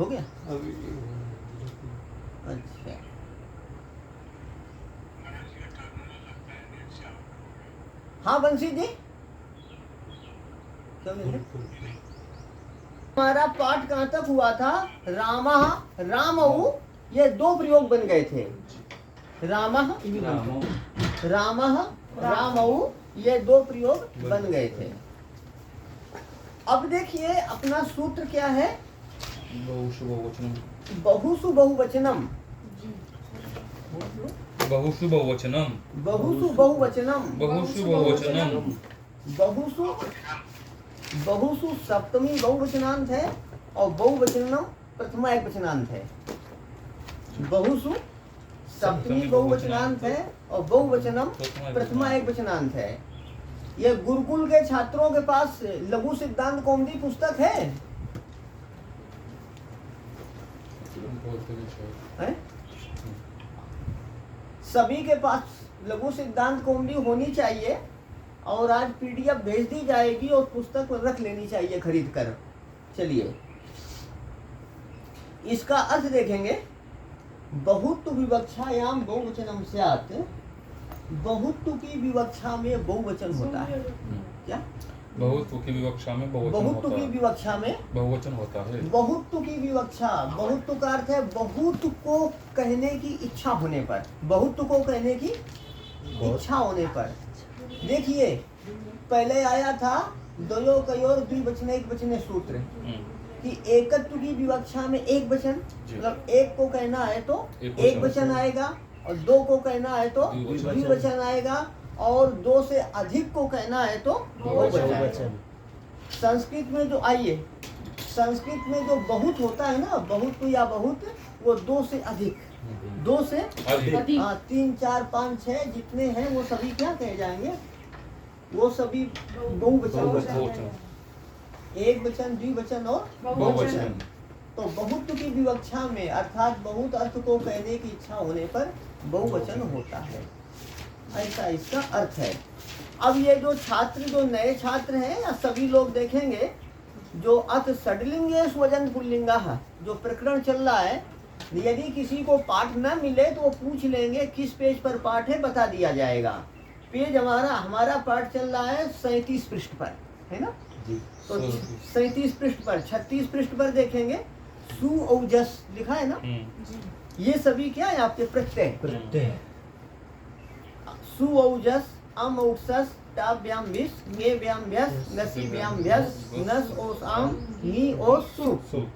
हो गया। अभी अच्छा, हाँ बंसी जी, हमारा पाठ कहाँ तक हुआ था? रामः रामऊ, ये दो प्रयोग बन गए थे। रामः रामः रामऊ, ये दो प्रयोग बन गए थे। अब देखिए अपना सूत्र क्या है? बहुषु बहुवचनम। बहुषु बहुवचनम, बहुषु बहुवचनम। बहुषु बहुवचनम, बहुषु बहुवचनम। बहुषु बहुषु सप्तमी बहुवचनांत है और बहुवचनम प्रथमा एक वचनांत है। बहुषु सप्तमी बहुवचनांत है और बहुवचनम प्रथमा एक वचनांत है। ये गुरुकुल के छात्रों के पास लघु सिद्धांत कौमुदी पुस्तक है? है? सभी के पास लघु सिद्धांत कौमुदी होनी चाहिए और आज पीडीएफ भेज दी जाएगी और पुस्तक रख लेनी चाहिए खरीद कर। चलिए इसका अर्थ देखेंगे। बहुत विवक्षायाम बहुवचनम स्यात्, बहुत की विवक्षा में बहुवचन होता है। क्या? बहुत की विवक्षा में बहुवचन बहुत होता की है। विवक्षा में बहुवचन होता है। बहुत की विवक्षा, बहुत का अर्थ है बहुत को कहने की इच्छा होने पर, बहुत को कहने की इच्छा होने पर। देखिए पहले आया था द्वयो कयोर द्विवचने एक वचने सूत्र कि एकत्व की विवक्षा में एक वचन, मतलब एक को कहना है तो एक वचन आएगा और दो को कहना है तो द्विवचन आएगा और दो से अधिक को कहना है तो बहुवचन। संस्कृत में जो आइए, संस्कृत में जो बहुत होता है ना, बहुत या बहुत, वो दो से अधिक, दो से अधिक। हाँ, 3 4 5 6 जितने हैं वो सभी क्या कहे जाएंगे? वो सभी बहुवचन हो जाएंगे। एक वचन, द्विवचन और बहुवचन। तो बहुत की विवक्षा में अर्थात बहुत अर्थ को कहने की इच्छा होने पर बहुवचन होता है, ऐसा इसका अर्थ है। अब ये जो छात्र, जो नए छात्र हैं या सभी लोग देखेंगे, जो अथ षड्लिंगे स्वजन पुल्लिंगा जो प्रकरण चल रहा है, यदि किसी को पाठ न मिले तो वो पूछ लेंगे किस पेज पर पाठ है, बता दिया जाएगा। पेज हमारा पाठ चल रहा है 37 पृष्ठ पर, है ना? तो 37 पृष्ठ पर, 36 पृष्ठ पर देखेंगे सुऔजस लिखा है ना। ये सभी क्या है आपके? प्रत्यय। सुऔजस, अमौसस, टाभ्याम विस, ङेभ्याम व्यस, नसीभ्याम व्यस, नस ओस आम, नी ओस सु।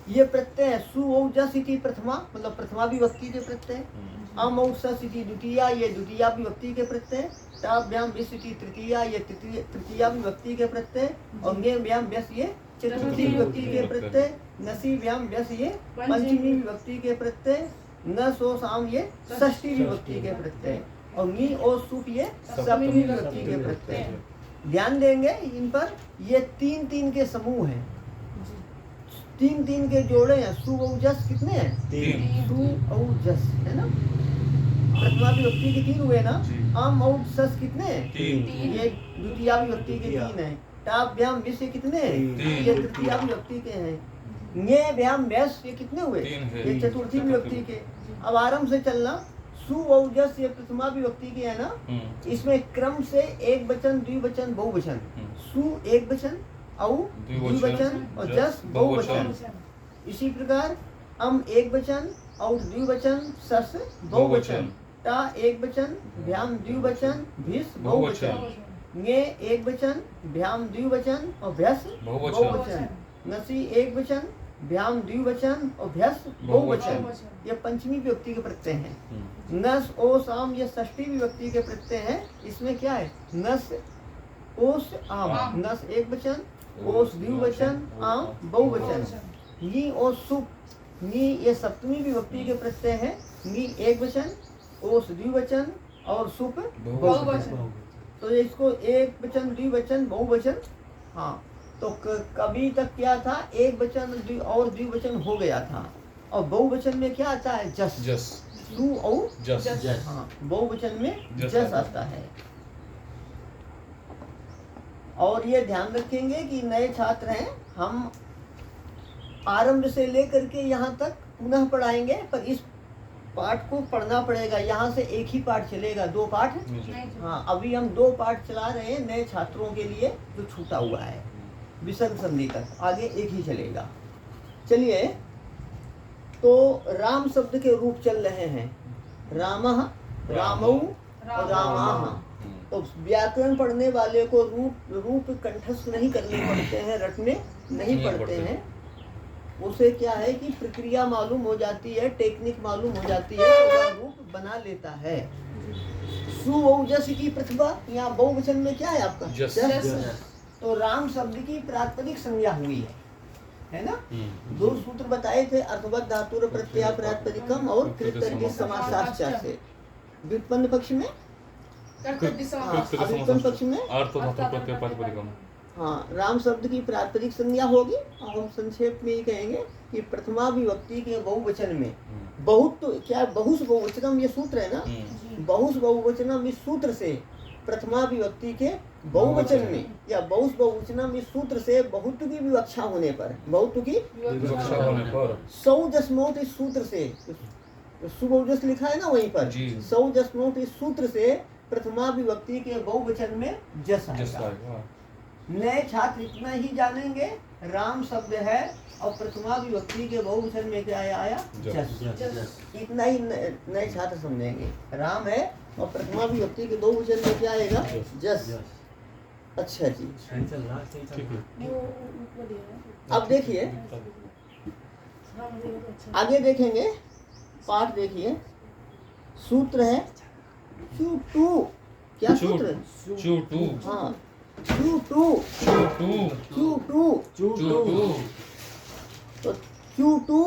ये प्रत्यय है। सुऔजस इति प्रथमा, मतलब प्रथमा विभक्ति के प्रत्यय। अमौसस इति द्वितीया, ये द्वितीया विभक्ति के प्रत्यय। टाभ्याम विस इति तृतीया, ये तृतीया विभक्ति के प्रत्यय। और ङेभ्याम व्यस, ये चतुर्थी विभक्ति के प्रत्यय। नसीभ्याम व्यस, ये पंचमी विभक्ति के प्रत्यय। न सो साम, ये षष्ठी विभक्ति के प्रत्यय। और नी और सुप, ये सप्तमी विभक्ति के प्रत्यय। ध्यान देंगे इन पर, ये 3 के समूह हैं, 3 के जोड़े हैं। सुऔजस कितने हैं? 3। सुऔजस है ना, प्रथमा विभक्ति के 3 हुए ना। अमौसस कितने हैं? 3। ये द्वितीया विभक्ति के 3 हैं। टाभ्याम विस, ये कितने हैं? ये तृतीया विभक्ति के हैं। ङेभ्याम व्यस, ये कितने हुए? 3 है। ये चतुर्थी विभक्ति के। अब आरंभ से चलना। सुऔजस ये प्रथमा विभक्ति के है ना, इसमें क्रम से एक वचन, द्विवचन, बहुवचन। सु एक वचन, औ द्विवचन और जस बहुवचन। इसी प्रकार अम एक वचन और द्विवचन, सस बहुवचन। टा एक वचन, भ्याम द्विवचन, भिस बहुवचन। ङे एक वचन, भ्याम द्विवचन और भ्यस बहुवचन। नसी एक वचन, भ्याम द्विवचन और भ्यस बहुवचन। ये पंचमी विभक्ति के प्रत्यय हैं। नस ओस आम, ये षष्ठी विभक्ति के प्रत्यय हैं। इसमें क्या है? नस ओस आम, नस एक वचन, ओस द्विवचन, आम बहुवचन। नी ओस सुप, नी ये सप्तमी विभक्ति के प्रत्यय हैं। नी एक वचन, ओस द्विवचन और सुप बहुवचन। तो इसको एक वचन, द्विवचन, बहुवचन। हाँ, तो कभी तक क्या था? एक वचन और द्विवचन हो गया था। और बहुवचन में क्या आता है? जस। सु और जस। हाँ, बहुवचन में जस आता है। और ये ध्यान रखेंगे कि नए छात्र हैं, हम आरंभ से लेकर के यहाँ तक पुनः पढ़ाएंगे, पर इस पाठ को पढ़ना पड़ेगा। यहाँ से एक ही पाठ चलेगा, 2 पाठ। हाँ, अभी हम 2 पाठ चला रहे हैं नए छात्रों के लिए जो छूटा हुआ है, विसर्ग संधि तक। आगे एक ही चलेगा। चलिए, तो राम शब्द के रूप चल रहे हैं, रामः, रामौ, रामाः। तो व्याकरण पढ़ने वाले को रूप कंठस्थ नहीं करने पड़ते हैं, रटने नहीं पड़ते हैं। उसे क्या है कि प्रक्रिया मालूम हो जाती है, टेक्निक मालूम हो जाती है, तो वह रूप बना लेता है। सुओजस की प्रतिभा, यहाँ बहुवचन में क्या है आपका? जस। तो राम शब्द की प्रातिपदिक संज्ञा हुई है ना? 2 सूत्र बताए थे, अर्थवत धातुर प्रत्यय प्रातिपदिकम और कृतज्ञ समासाश्च से। व्युत्पन्न पक्ष में, व्युत्पन्न पक्ष में अर्थ धातु प्रत्यय प्रातिपदिकम। हाँ, राम शब्द की प्रातिपदिक संज्ञा होगी। और हम संक्षेप में ये कहेंगे कि प्रथमा विभक्ति के बहुवचन में, बहुत तो क्या बहुस बहुवचनम ये सूत्र है ना, बहुस बहुवचनम इस सूत्र से प्रथमा विभक्ति के बहुवचन में, या बहुस बहुवचनम इस सूत्र से बहुत की विवक्षा होने पर, बहुत की विवक्षा होने पर, सौजस्मोट इस सूत्र से, सुबहुजस लिखा है ना वहीं पर, सौजस्मोट इस सूत्र से प्रथमा विभक्ति के बहुवचन में जस आएगा। नए छात्र इतना ही जानेंगे, राम शब्द है और प्रथमा विभक्ति के बहुवचन में क्या आया? जस। इतना ही नए छात्र समझेंगे, राम है और प्रथमा विभक्ति के बहुवचन में क्या आएगा? जस। अच्छा जी, अब देखिए आगे देखेंगे, पाठ देखिए। सूत्र है चू-टू। क्या सूत्र? चू-टू। हाँ, चू-टू। तो चू-टू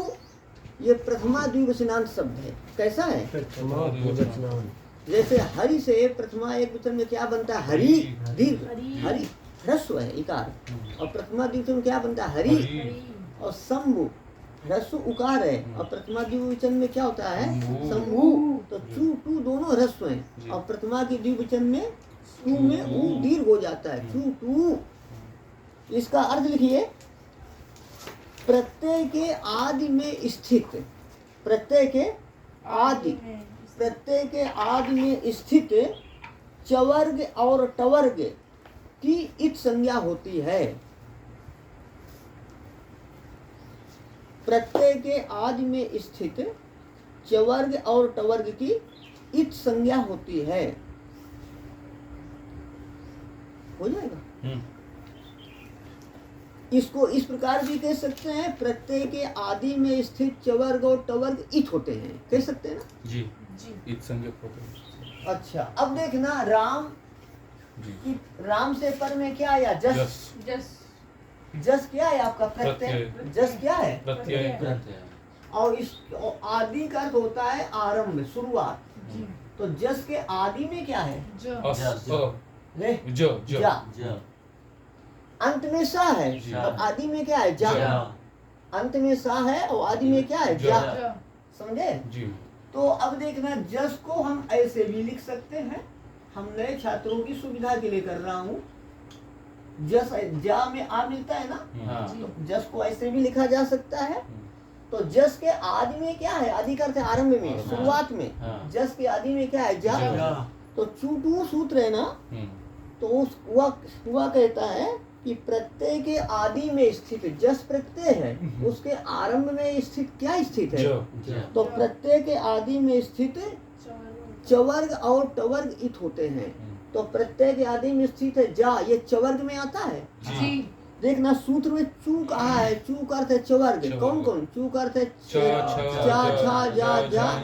ये प्रथमा द्विवचनांत शब्द है। कैसा है? प्रथमा द्विवचनांत। जैसे हरि से प्रथमा एक वचन में क्या बनता है? हरि, दीर्घ, हरि ह्रस्व है इकार, और प्रथमा द्विवचन में क्या बनता है? हरि। और शंभु ह्रस्व उकार है, और प्रथमा द्विवचन में क्या होता है? शंभु। तो चू टू दोनों ह्रस्व हैं, और प्रथमा की द्विवचन में टू में ऊ दीर्घ हो जाता है, चू टू। इसका अर्थ लिखिए, प्रत्यय के आदि में स्थित, प्रत्यय के आदि, प्रत्यय के आदि में स्थित चवर्ग और टवर्ग की इत संज्ञा होती है। प्रत्यय के आदि में स्थित चवर्ग और टवर्ग की इत संज्ञा होती है। हो जाएगा? इसको इस प्रकार भी कह सकते हैं, प्रत्यय के आदि में स्थित चवर्ग और टवर्ग इत होते हैं, कह सकते हैं ना जी? इत संज्ञक होते हैं। अच्छा, अब देखना, राम की, राम से पर में क्या आया? जस। जस क्या है आपका? प्रत्यय। जस क्या है? प्रत्यय। और इस आदि का अर्थ होता है आरंभ, शुरुआत। तो जस के आदि में क्या है? जा। अंत में सा है और आदि में क्या है? जा। अंत में सा है और आदि में क्या है? जा। समझे? तो अब देखना, जस को हम ऐसे भी लिख सकते हैं, हम नए छात्रों की सुविधा के लिए कर रहा हूँ। जस जा में आ मिलता है ना, तो जस को ऐसे भी लिखा जा सकता है। तो जस के आदि में क्या है? आदि का अर्थ है आरंभ में, शुरुआत में। जस के आदि में क्या है? जा। तो चू-टू सूत्र है ना, तो वह कहता है कि प्रत्यय के आदि में स्थित जस प्रत्यय है, उसके आरंभ में स्थित क्या स्थित है? तो प्रत्यय के आदि में स्थित चवर्ग और टवर्ग इत होते हैं। तो प्रत्यय के आदि में स्थित है जा, ये चवर्ग में आता है। देखना, सूत्र में चू कहा है, चू का अर्थ है चवर्ग। कौन कौन? चू का अर्थ है चा, छा, जा, जा,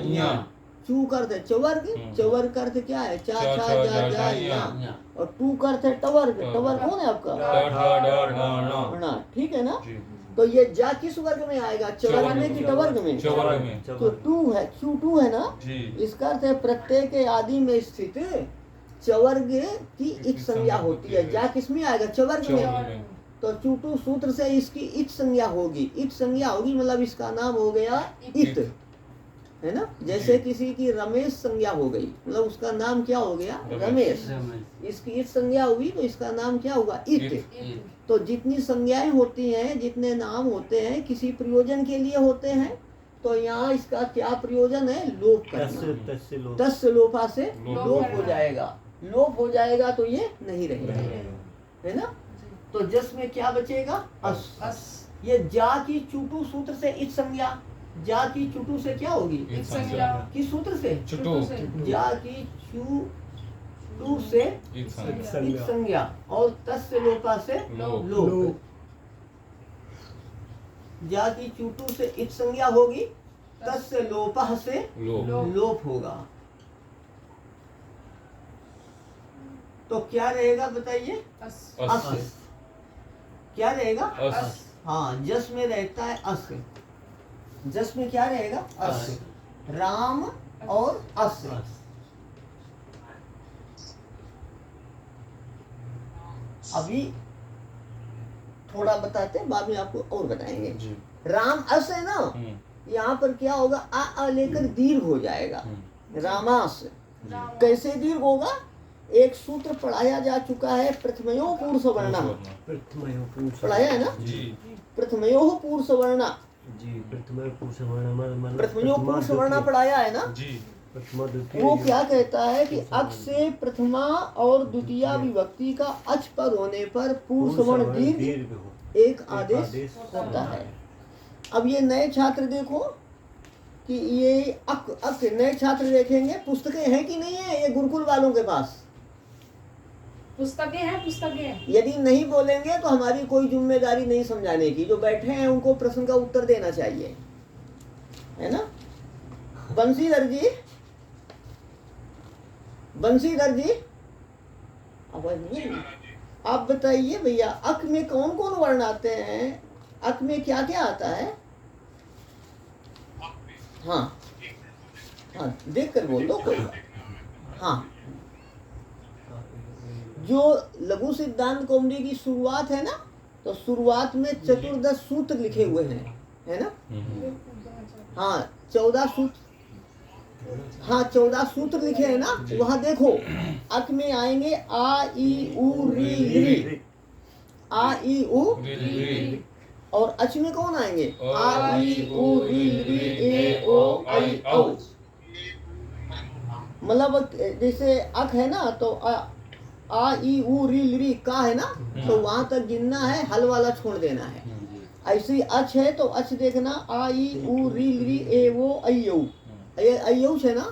चू का अर्थ है चवर्ग। चवर्ग का अर्थ क्या है? चा, छा, जा, जा, और टू का अर्थ है टवर्ग। टवर्ग कौन है आपका? ठीक है ना? तो ये जा किस वर्ग में आएगा? चवर्ग में कि टवर्ग में? तो टू है, चू टू है ना, इसका अर्थ है प्रत्यय के आदि में स्थित चवर्ग की इत संज्ञा होती है। जा किस में आएगा? चवर्ग में। तो चूटू सूत्र से इसकी इत संज्ञा होगी। इत संज्ञा होगी मतलब इसका नाम हो गया इत। है ना। जैसे किसी की रमेश संज्ञा हो गई, मतलब उसका नाम क्या हो गया, रमेश। इसकी इत संज्ञा हुई तो इसका नाम क्या हुआ, इत। तो जितनी संज्ञाएं होती हैं, जितने नाम होते हैं, किसी प्रयोजन के लिए होते हैं। तो यहाँ इसका क्या प्रयोजन है, लोप करना। तस्य लोपा से लोप हो जाएगा। लोप हो जाएगा तो ये नहीं रहेगा, है ना। तो जस में क्या बचेगा, अस। ये जा की चुटू सूत्र से इत संज्ञा, जा की चुटू से क्या होगी, इत संज्ञा। किस सूत्र से, चुटू। जा की चुटू से इत इत संज्ञा। संज्ञा, और तस्य लोपा से लोप। लोप। जा की चुटू से इत संज्ञा होगी, तस्य लोपः से लोप होगा। तो क्या रहेगा बताइए, अस। क्या रहेगा, अस। हाँ, जस में रहता है अस। जस में क्या रहेगा, अस। राम और अस। अभी थोड़ा बताते हैं, बाद में आपको और बताएंगे। राम अस है ना, यहाँ पर क्या होगा, आ लेकर दीर्घ हो जाएगा, रामास। कैसे दीर्घ होगा, एक सूत्र पढ़ाया जा चुका है, प्रथमयो पूर्व सवर्णा। पढ़ाया है ना, प्रथमयो पूर्व सवर्णा जी, प्रथमयो पूर्व सवर्णा पढ़ाया है ना। वो क्या कहता है कि अक्ष से प्रथमा और द्वितीया विभक्ति का अच पर होने पर पूर्व सवर्ण दीर्घ एक आदेश होता है। अब ये नए छात्र देखो कि ये अक नए छात्र देखेंगे, पुस्तकें हैं कि नहीं है ये गुरुकुल वालों के पास, पुस्तकें हैं। यदि नहीं बोलेंगे तो हमारी कोई जिम्मेदारी नहीं समझाने की। जो बैठे हैं उनको प्रश्न का उत्तर देना चाहिए, है ना। बंसीधर जी, बंसीधर जी, आवाज नहीं, आप बताइए भैया, अक में कौन कौन वर्ण आते हैं, अक में क्या क्या आता है। हाँ हाँ, देख कर बोल दो कोई बात। हाँ, जो लघु सिद्धांत कौमुदी की शुरुआत है ना, तो शुरुआत में 14 सूत्र लिखे हुए हैं, है ना। हाँ 14 सूत्र, हाँ 14 सूत्र लिखे हैं ना। वहाँ देखो, अक में आएंगे आ ई उ री ली, आ ई उ, और अच में कौन आएंगे, आ ई उ री ली ए ओ आई औ। मतलब जैसे अक है ना, तो आ ई उ री ली का है ना, तो वहां तक गिनना है, हल वाला छोड़ देना है। ऐसे ही अच है तो अच देखना, आ ई उ री ली ए वो अयौ है ना,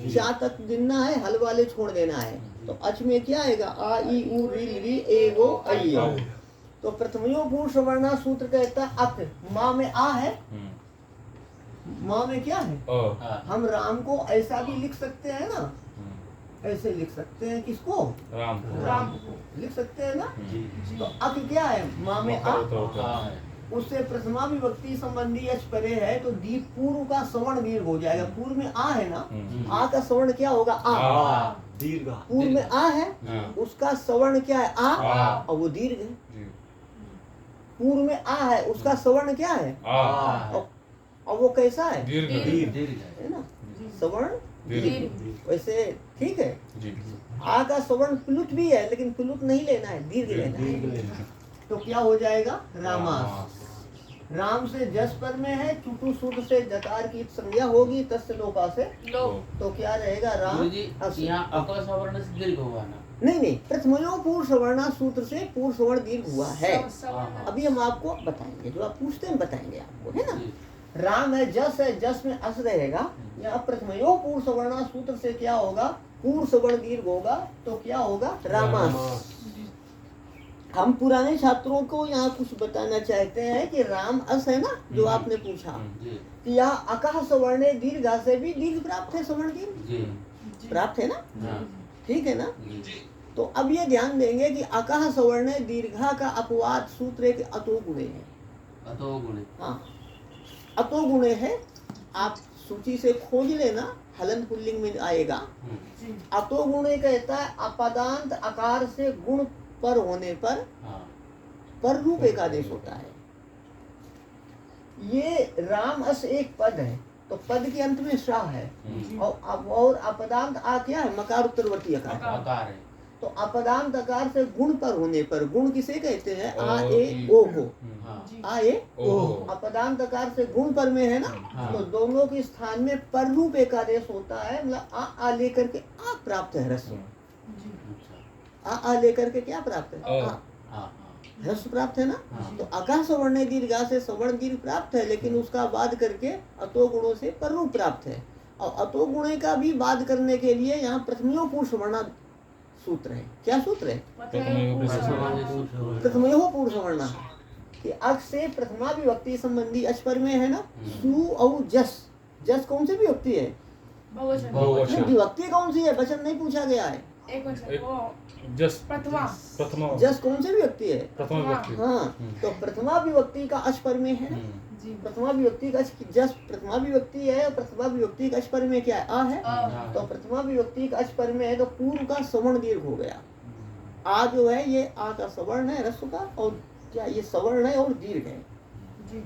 4 तक गिनना है, हल वाले छोड़ देना है। तो अच में क्या आएगा, आ ई उ री ली ए वो अयौ। तो प्रथमयो पूर्व सवर्णा सूत्र कहता है अक, माँ में आ है, माँ में क्या है, हम राम को ऐसा भी लिख सकते हैं ना, ऐसे लिख सकते हैं, किसको, राम को लिख सकते हैं ना। तो अक क्या है, माँ में आ, उससे प्रथमा विभक्ति संबंधी अच परे है, तो दीर्घ पूर्व का सवर्ण दीर्घ हो जाएगा। पूर्व में आ है ना, आ का सवर्ण क्या होगा, आ। दीर्घ पूर्व में आ है, उसका सवर्ण क्या है, आ, और वो दीर्घ है। पूर्व में आ है, उसका सवर्ण क्या है, और वो कैसा है, दीर्घ है ना, सवर्ण दीर्घ। वैसे ठीक है, आ का सवर्ण प्लुत भी है, लेकिन प्लुत नहीं लेना है, दीर्घ लेना है। तो क्या हो जाएगा, रामास। राम से जस पर में है, चुटू सूत्र से जकार की संज्ञा होगी, तस्य लोपा से लोप। तो क्या रहेगा, राम। यहाँ अक सवर्ण से दीर्घ हुआ ना, नहीं, प्रथमयो पूर्व सवर्णा सूत्र से पूर्व सवर्ण दीर्घ हुआ है। अभी हम आपको बताएंगे, जो आप पूछते हैं बताएंगे आपको, है ना। राम है, जस में अस रहेगा। यहाँ प्रथमयो पूर्व सवर्णा सूत्र से क्या होगा, पूर्व सवर्ण दीर्घ होगा, तो क्या होगा, रामास। हम पुराने छात्रों को यहाँ कुछ बताना चाहते हैं कि राम अस है ना, जो आपने पूछा कि यहाँ अकह सवर्णे दीर्घा से भी दीर्घ प्राप्त है, सवर्ण दीर्घ प्राप्त है ना, ठीक है ना। तो अब ये ध्यान देंगे कि अकह सवर्णे दीर्घा का अपवाद सूत्र एक अतो गुणे है। अतो गुणे, हाँ अतो गुणे है, आप सूची से खोज लेना, हलन पुल्लिंग में आएगा। अतो गुणे कहता है अपदांत आकार से गुण पर होने पर पर रूप एक आदेश होता है। ये राम अस एक पद है, तो पद के अंत में सा है, और अपदांत आ क्या है, मकार उत्तरवर्ती अकार। आकार है। तो अपदांत अकार से गुण पर होने पर, गुण किसे कहते हैं, आ ओ, ए ओ को, हाँ जी आ ए ओ। ओ। अपदांत अकार से गुण पर में है ना, हाँ। तो दोनों के स्थान में पर रूप एक आदेश होता है, मतलब आ लेकर के आ प्राप्त है रस, जी अच्छा आ लेकर के क्या प्राप्त है, अ। आ हाँ रस प्राप्त है ना। हाँ तो अका सवर्ण दीर्घा से सवर्ण दीर्घ प्राप्त है, लेकिन उसका बाद करके अतो गुणों से पर रूप प्राप्त है। और अतो गुणे का भी बाद करने के लिए यहाँ प्रथमयो पूर्व सवर्णा सूत्र है। क्या सूत्र है, प्रथमयो पूर्व सवर्णा, कि अक से प्रथमा विभक्ति संबंधी अच पर में है ना, सु और जस। जस कौन सी विभक्ति है, बहुवचन बहुवचन। नहीं, विभक्ति कौन सी है, वचन नहीं पूछा गया है। एक वचन एक- वो जस प्रथमा जस कौन सी विभक्ति है, प्रथम व्यक्ति। हाँ, तो प्रथमा विभक्ति का अच पर में है ना, जी प्रथमा विभक्ति का जस प्रथमा विभक्ति है, और प्रथमा विभक्ति का अच पर में क्या है, आ है। अ तो प्रथमा विभक्ति का अच पर में है, तो पूर्व का सवर्ण दीर्घ हो गया। आ जो है ये आ का सवर्ण है रस्व का, और क्या ये सवर्ण है और दीर्घ है। जी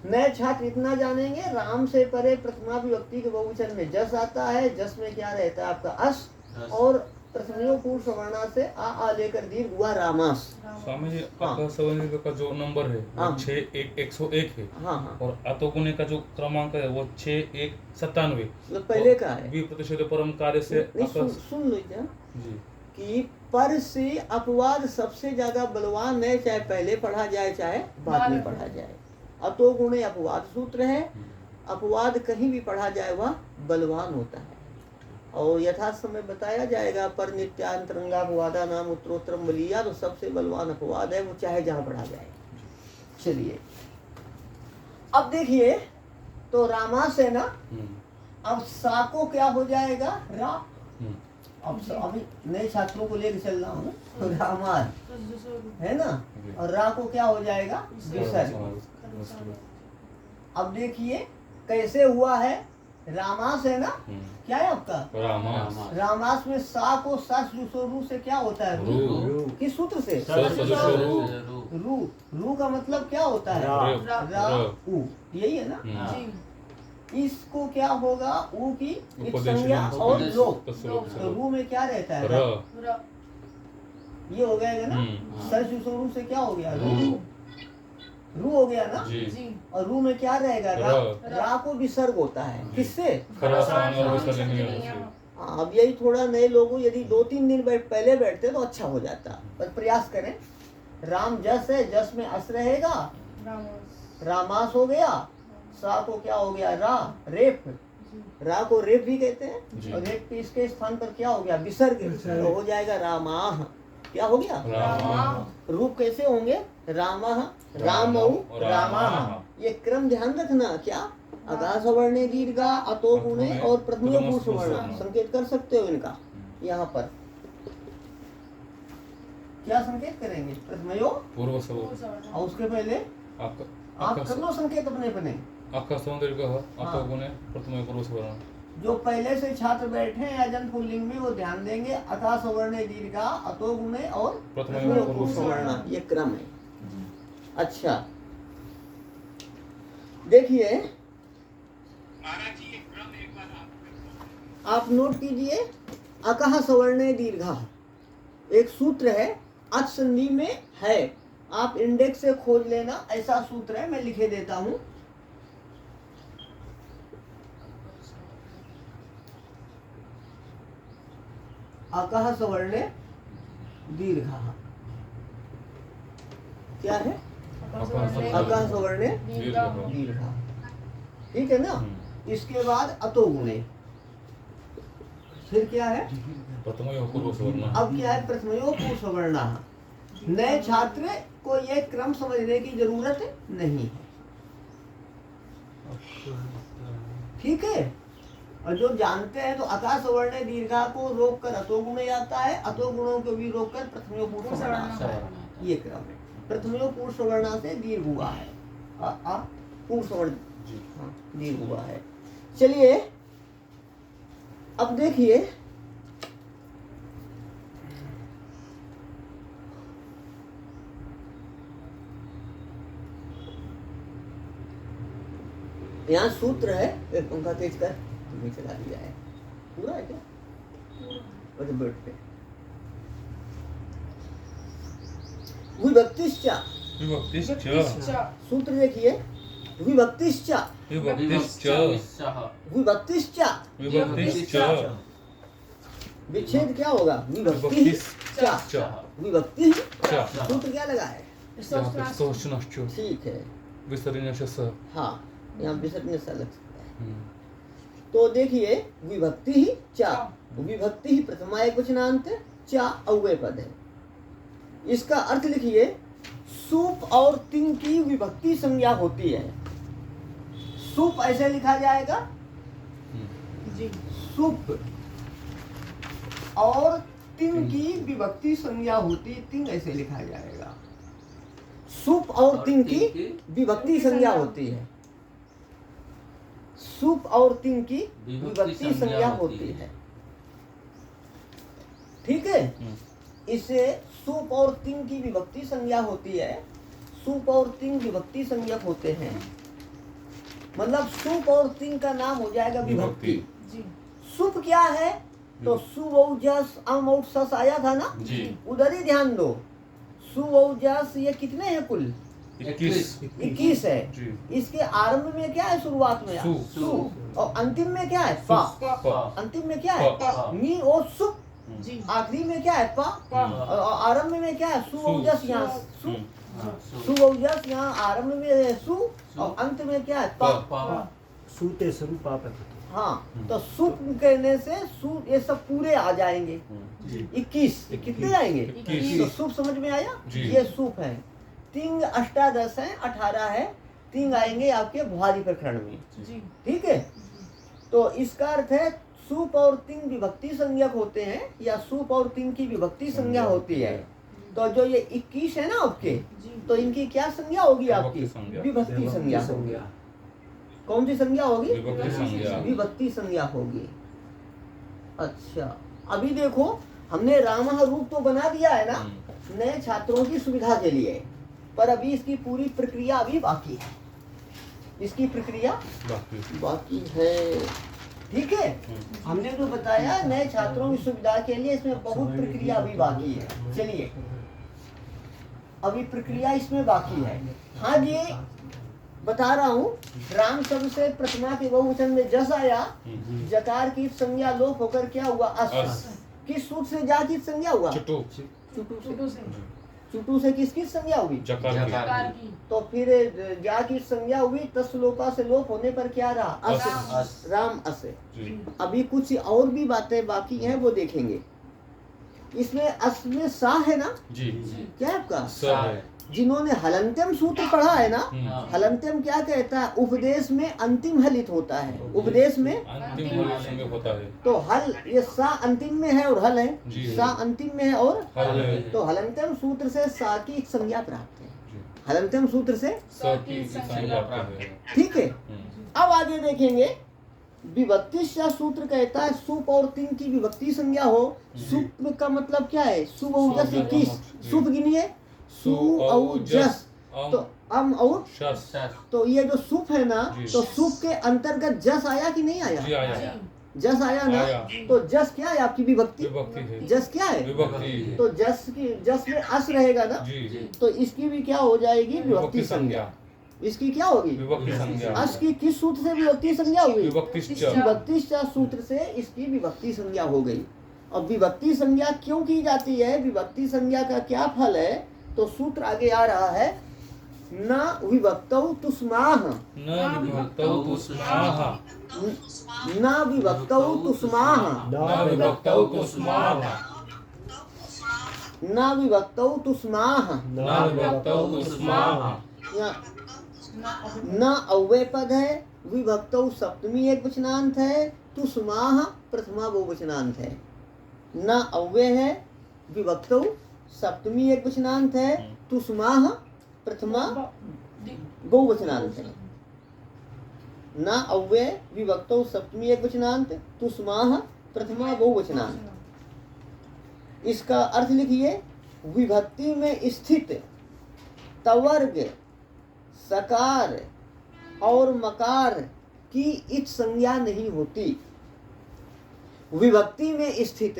नए छात्र इतना जानेंगे, राम से परे प्रथमा विभक्ति के बहुवचन में जस आता है, जस में क्या रहता है आपका अस, और प्रथमयो पूर्व सवर्णा से आ लेकर दीर्घ हुआ रामास। स्वामी जी, हाँ। आपका सवर्णिक का जो नंबर है वो हाँ। 6101 है, हाँ हाँ, और अतोगुणे का जो क्रमांक है वो 6197। मतलब पहले का है। प्रतिषेध परम कार्य से नहीं, आपका सुन लीजिए जी कि पर से अपवाद सबसे ज्यादा बलवान है, चाहे पहले पढ़ा जाए चाहे बाद में पढ़ा जाए। अतो गुणे अपवाद सूत्र है, अपवाद कहीं भी पढ़ा जाए वह बलवान होता है, और यथा समय बताया जाएगा। पर नित्यांतरंगा अपवादा नाम उत्तरोत्तरम बलिया, तो सबसे बलवान अपवाद है वो, चाहे जहाँ पढ़ा जाए। चलिए अब देखिए, तो रामास है ना, अब सा को क्या हो जाएगा, रा। अब अभी नए छात्रों को लेकर चल रहा हूँ, तो रामास है ना, और रा को क्या हो जाएगा, विसर्ग। अब देखिए कैसे हुआ है, रामास है ना, क्या है आपका, रामास। रामास में सा को सस रू से क्या होता है, रू। किस सूत्र से, रू। रू। रू का मतलब क्या होता है, रा। रा उ, यही है ना। जी इसको क्या होगा, ऊ की उपदेश संज्ञा में और उपदेश। लोक, तस्लोक से तो रू में क्या रहता है, र। र ये हो गया ना। सर रू से क्या हो गया, रू। रू हो गया ना, जी। जी और रू में क्या रहेगा, रा। र। रा को विसर्ग होता है, किससे, खरासान और विसर्जनीय से। अब यही थोड़ा नए लोगों, यदि 2-3 दिन पहले बैठते तो अच्छा हो जाता, पर प्रयास करें। राम जस है, जस में अस रहेगा, रामास हो गया। सा को क्या हो गया, रा, रेप। रा को रेप भी कहते हैं, जी। और रेप के इसके स्थान पर क्या हो गया, विसर्ग, तो हो जाएगा रामाह। क्या हो गया, रामा। रूप कैसे होंगे, रामः, रामौ, रामाह। ये क्रम ध्यान रखना। क्या, आकाश वर्णे दीर्घा, अतो गुणे और प्रथमयो पूर्व सवर्ण, संकेत कर सकते हो इनका। यहाँ पर क्या संकेत करेंगे, प्रथमयो, पूर्व सवर्ण। और उसके पहले आप कर लो संकेत अपने अपने। आपका सौंदर्य अतोगुणे प्रथम पूर्व सवर्ण। जो पहले से छात्र बैठे हैं अजंत पुल्लिंग में, वो ध्यान देंगे। अका सवर्ण दीर्घा, अतो गुणे और प्रथमयो पूर्व सवर्ण, ये क्रम है। अच्छा देखिए, आप नोट कीजिए, अकह सवर्ण दीर्घा एक सूत्र है, अच संधि में है। आप इंडेक्स से खोज लेना, ऐसा सूत्र है, मैं लिखे देता हूं। अकह सवर्ण दीर्घा क्या है, अकह सवर्ण दीर्घा, ठीक है ना। इसके बाद अतो गुणे, फिर क्या है, प्रथमयो पूर्व सवर्ण। अब क्या है, प्रथमयो पूर्व सवर्ण। नए छात्र को ये क्रम समझने की जरूरत नहीं है, ठीक है। और जो जानते हैं तो अका सवर्ण दीर्घा को रोक कर अतो गुणे आता है, अतो गुणों को भी रोक कर प्रथमयो पूर्व सवर्ण आता है। ये क्रम है, प्रथमयो पूर्व सवर्ण से दीर्घ हुआ है, पूर्व सवर्ण दीर्घ हुआ है। चलिए अब देखिए, यहाँ सूत्र है, एक पंखा तेज कर, तुम्हें चला दिया है पूरा है क्या? अच्छा बैठ पे। विभक्तिश्च, विभक्तिश्च सूत्र देखिए, विभक्तिश्च, विभक्तिश्च विभक्तिश्च, विभक्तिश्च विच्छेद क्या होगा? विभक्ति, विभक्ति, सूत्र क्या लगा है? यहाँ पे सोचनश्च ठीक है, विसर्जनश्च स। हाँ यहाँ विसर्जन सा लग सकता है। तो देखिए विभक्ति ही चा, विभक्ति ही प्रथमा एक वचनांत, चा अव्यय पद है। इसका अर्थ लिखिए, सुप और तिंग की विभक्ति संज्ञा होती है। सुप ऐसे लिखा जाएगा, जी सुप, और तिंग की विभक्ति संज्ञा होती, तिंग ऐसे लिखा जाएगा। सुप और तिंग की विभक्ति संज्ञा होती है। सुप और तिंग की विभक्ति संज्ञा होती है। ठीक है, इसे सुप और तिंग की विभक्ति संज्ञा होती है। सुप और तिंग विभक्ति संज्ञक होते हैं, मतलब सुप और तिंग का नाम हो जाएगा विभक्ति। जी सुप क्या है? तो सुवौजस अम और सस आया था ना, जी उधर ही ध्यान दो। सुवौजस ये कितने हैं कुल? 21 है। जी। इसके आरंभ में क्या है? शुरुआत में सु। सु, और अंतिम में क्या है? पा। प। अंतिम में क्या है? प। मी और सुप, जी आखिरी में क्या है? पा। और आरंभ में क्या है? सुवौजस, यहाँ सु, सुवौजस यहाँ आरंभ में है सु, और अंत में क्या है? पा। सूते स्वरूप पाप है। हाँ, तो सुप कहने से सु ये सब पूरे आ जाएंगे। 21 कितने आएंगे? 21। तो सुप समझ में आया? जी। ये सुप है। तिंग अष्टादश है, 18 है। तिंग आएंगे आपके भुआरी प्रकरण में। जी ठीक है, तो इसका अर्थ है सुप और तिंग विभक्ति संज्ञक होते हैं, या सुप और तिंग की विभक्ति संज्ञा होती है। तो जो ये 21 है ना आपके, तो इनकी क्या संज्ञा होगी आपकी? विभक्ति संज्ञा। विभक्ति संज्ञा होगी। कौन सी संज्ञा होगी? विभक्ति संज्ञा। विभक्ति संज्ञा होगी। अच्छा, अभी देखो हमने रामः रूप तो बना दिया है ना नए छात्रों की सुविधा के लिए, पर अभी इसकी पूरी प्रक्रिया अभी बाकी है। इसकी प्रक्रिया बाकी है। ठीक है, हमने जो बताया नए छात्रों की सुविधा के लिए, इसमें बहुत प्रक्रिया अभी बाकी है। चलिए, अभी प्रक्रिया इसमें बाकी है। हाँ, ये बता रहा हूँ, राम शब्द से प्रथमा के बहुवचन में जस आया, जकार की संज्ञा लोप होकर क्या हुआ? अस। किस सूत्र से जा की संज्ञा हुआ? चुटू। चुटू से चुटू से किसकी संज्ञा हुई? जकार कार की तो फिर जा की संज्ञा हुई, तस्लोका से लोप होने पर क्या रहा? अस। राम अस। जी। अभी कुछ और भी बातें बाकी हैं, वो देखेंगे। इसमें अस में सा है ना? जी। क्या है आपका? स है। जिन्होंने हलंत्यम सूत्र पढ़ा है ना, हम्म। हलंत्यम क्या कहता है? उपदेश में अंतिम हलित होता है। उपदेश में अंतिम संज्ञक होता है। तो हल, ये सा अंतिम में है और हल है। जी। सा अंतिम में है और हल है। तो हलंत्यम सूत्र से सा की संज्ञा प्राप्त है। जी। हलंत्यम सूत्र से, स की संज्ञा प्राप्त है। ठीक है। अब आगे देखेंगे, विभक्तिश्च सूत्र कहता है सुप और तिंग की विभक्ति संज्ञा हो। सुप का मतलब क्या है? सुवौजस 21। सुप गिनिए, सुवौजस, तो अम और शस। तो ये जो सुप है ना, जी। तो सुप के अंतर्गत जस आया कि नहीं जी आया? आया। जस आया ना, आया। तो जस क्या है आपकी? विभक्ति। विभक्ति है। जस क्या है? विभक्ति। तो जस में अस रहेगा ना, जी। तो इसकी भी क्या हो जाएगी? विभक्ति संज्ञा। इसकी क्या होगी? विभक्ति संज्ञा। अस की किस सूत्र से विभक्ति संज्ञा हुई? विभक्तिश्च। विभक्तिश्च सूत्र से इसकी विभक्ति संज्ञा हो गई। अब विभक्ति संज्ञा क्यों की जाती है? विभक्ति संज्ञा का क्या फल है? तो सूत्र आगे आ रहा है, न विभक्तौ तुस्माह, न विभक्तौ तुस्माह, न विभक्तौ तुस्माह, न विभक्तौ तुस्माह, न विभक्तौ तुस्माह, न विभक्तौ तुस्माह। न अव्यय पद है, विभक्तौ सप्तमी एक वचनांत है, तुस्माह प्रथमा बहुवचनांत है। न अव्यय है, विभक्तौ सप्तमी एक वचनांत है, तुस्माह प्रथमा बहुवचनांत है। न अव्यय विभक्तौ सप्तमी एक वचनांत, तुस्माह प्रथमा बहुवचनांत। इसका अर्थ लिखिए, विभक्ति में स्थित तवर्ग, सकार, और मकार की इच संज्ञा नहीं होती। विभक्ति में स्थित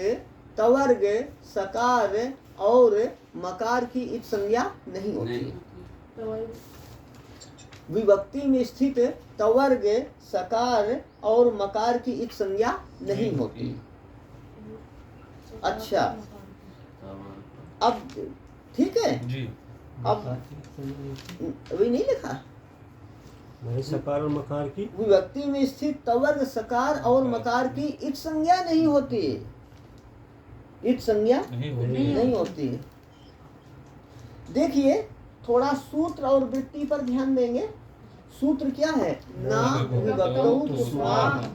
तवर्ग सकार और मकार की इच संज्ञा नहीं होती। नहीं विभक्ति में स्थित तवर्ग सकार और मकार की इच संज्ञा नहीं होती। अच्छा, अब ठीक है, जी अब अभी नहीं लिखा। नहीं, सकार और मकार की विभक्ति में स्थित तवर्ग सकार और मकार की इच संज्ञा नहीं होती। इच संज्ञा नहीं होती। नहीं होती। देखिए, थोड़ा सूत्र और वृत्ति पर ध्यान देंगे। सूत्र क्या है? ना विभक्तौ तुष्माः।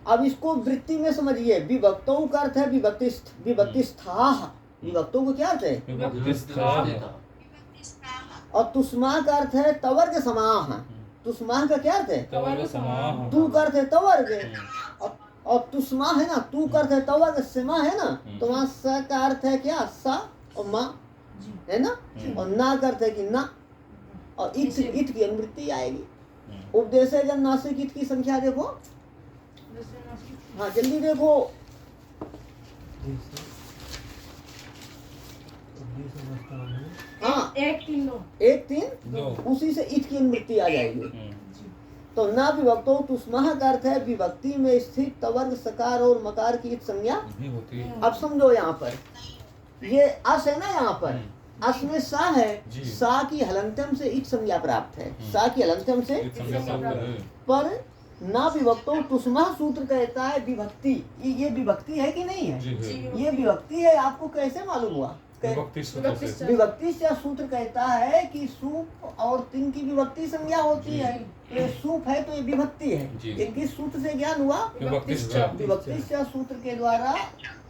अब इसको वृत्ति में समझिए। विभक्तौ का अर्थ है विभक्तिस्थाः। विभक्तौ को क्या अर्थ है? विभक्तिस्थाः। और तुष्मा का अर्थ है तवर्ग समाह। तुष्मा का क्या अर्थ है? तवर्ग समाः। तू का अर्थ है तवर्ग, और तुष्मा है ना, तू का अर्थ है तवर्ग, सिमा है ना, तो वहाँ स का अर्थ है क्या? सा और माँ है ना, और ना का अर्थ है कि ना, और इत की अनुवृत्ति आएगी। उपदेश जन नासिक इत की संख्या देखो। हाँ जल्दी देखो। हाँ, 1 3 2 1 3 उसी से इत की अनुवृत्ति आ जाएगी। तो ना विभक्तो तुष्माः का अर्थ है विभक्ति में स्थित तवर्ग सकार और मकार की इत संज्ञा नहीं होती। अब समझो, यहाँ पर ये अस है ना, यहाँ पर अस में सा है। जी। सा की हलंत्यम से इत संज्ञा प्राप्त है। सा की हलंत्यम से, एक संज्ञा प्राप्त है। पर ना विभक्तो तुष्माः सूत्र कहता है विभक्ति। ये विभक्ति है कि नहीं है? जी है। ये विभक्ति है। आपको कैसे मालूम हुआ? विभक्ति सूत्र से। विभक्ति से सूत्र कहता है कि सूप और तिन की विभक्ति संज्ञा होती है। तो ये सूप है तो ये विभक्ति है। जी। ये किस सूत्र से ज्ञान हुआ? विभक्ति विभक्ति से सूत्र के द्वारा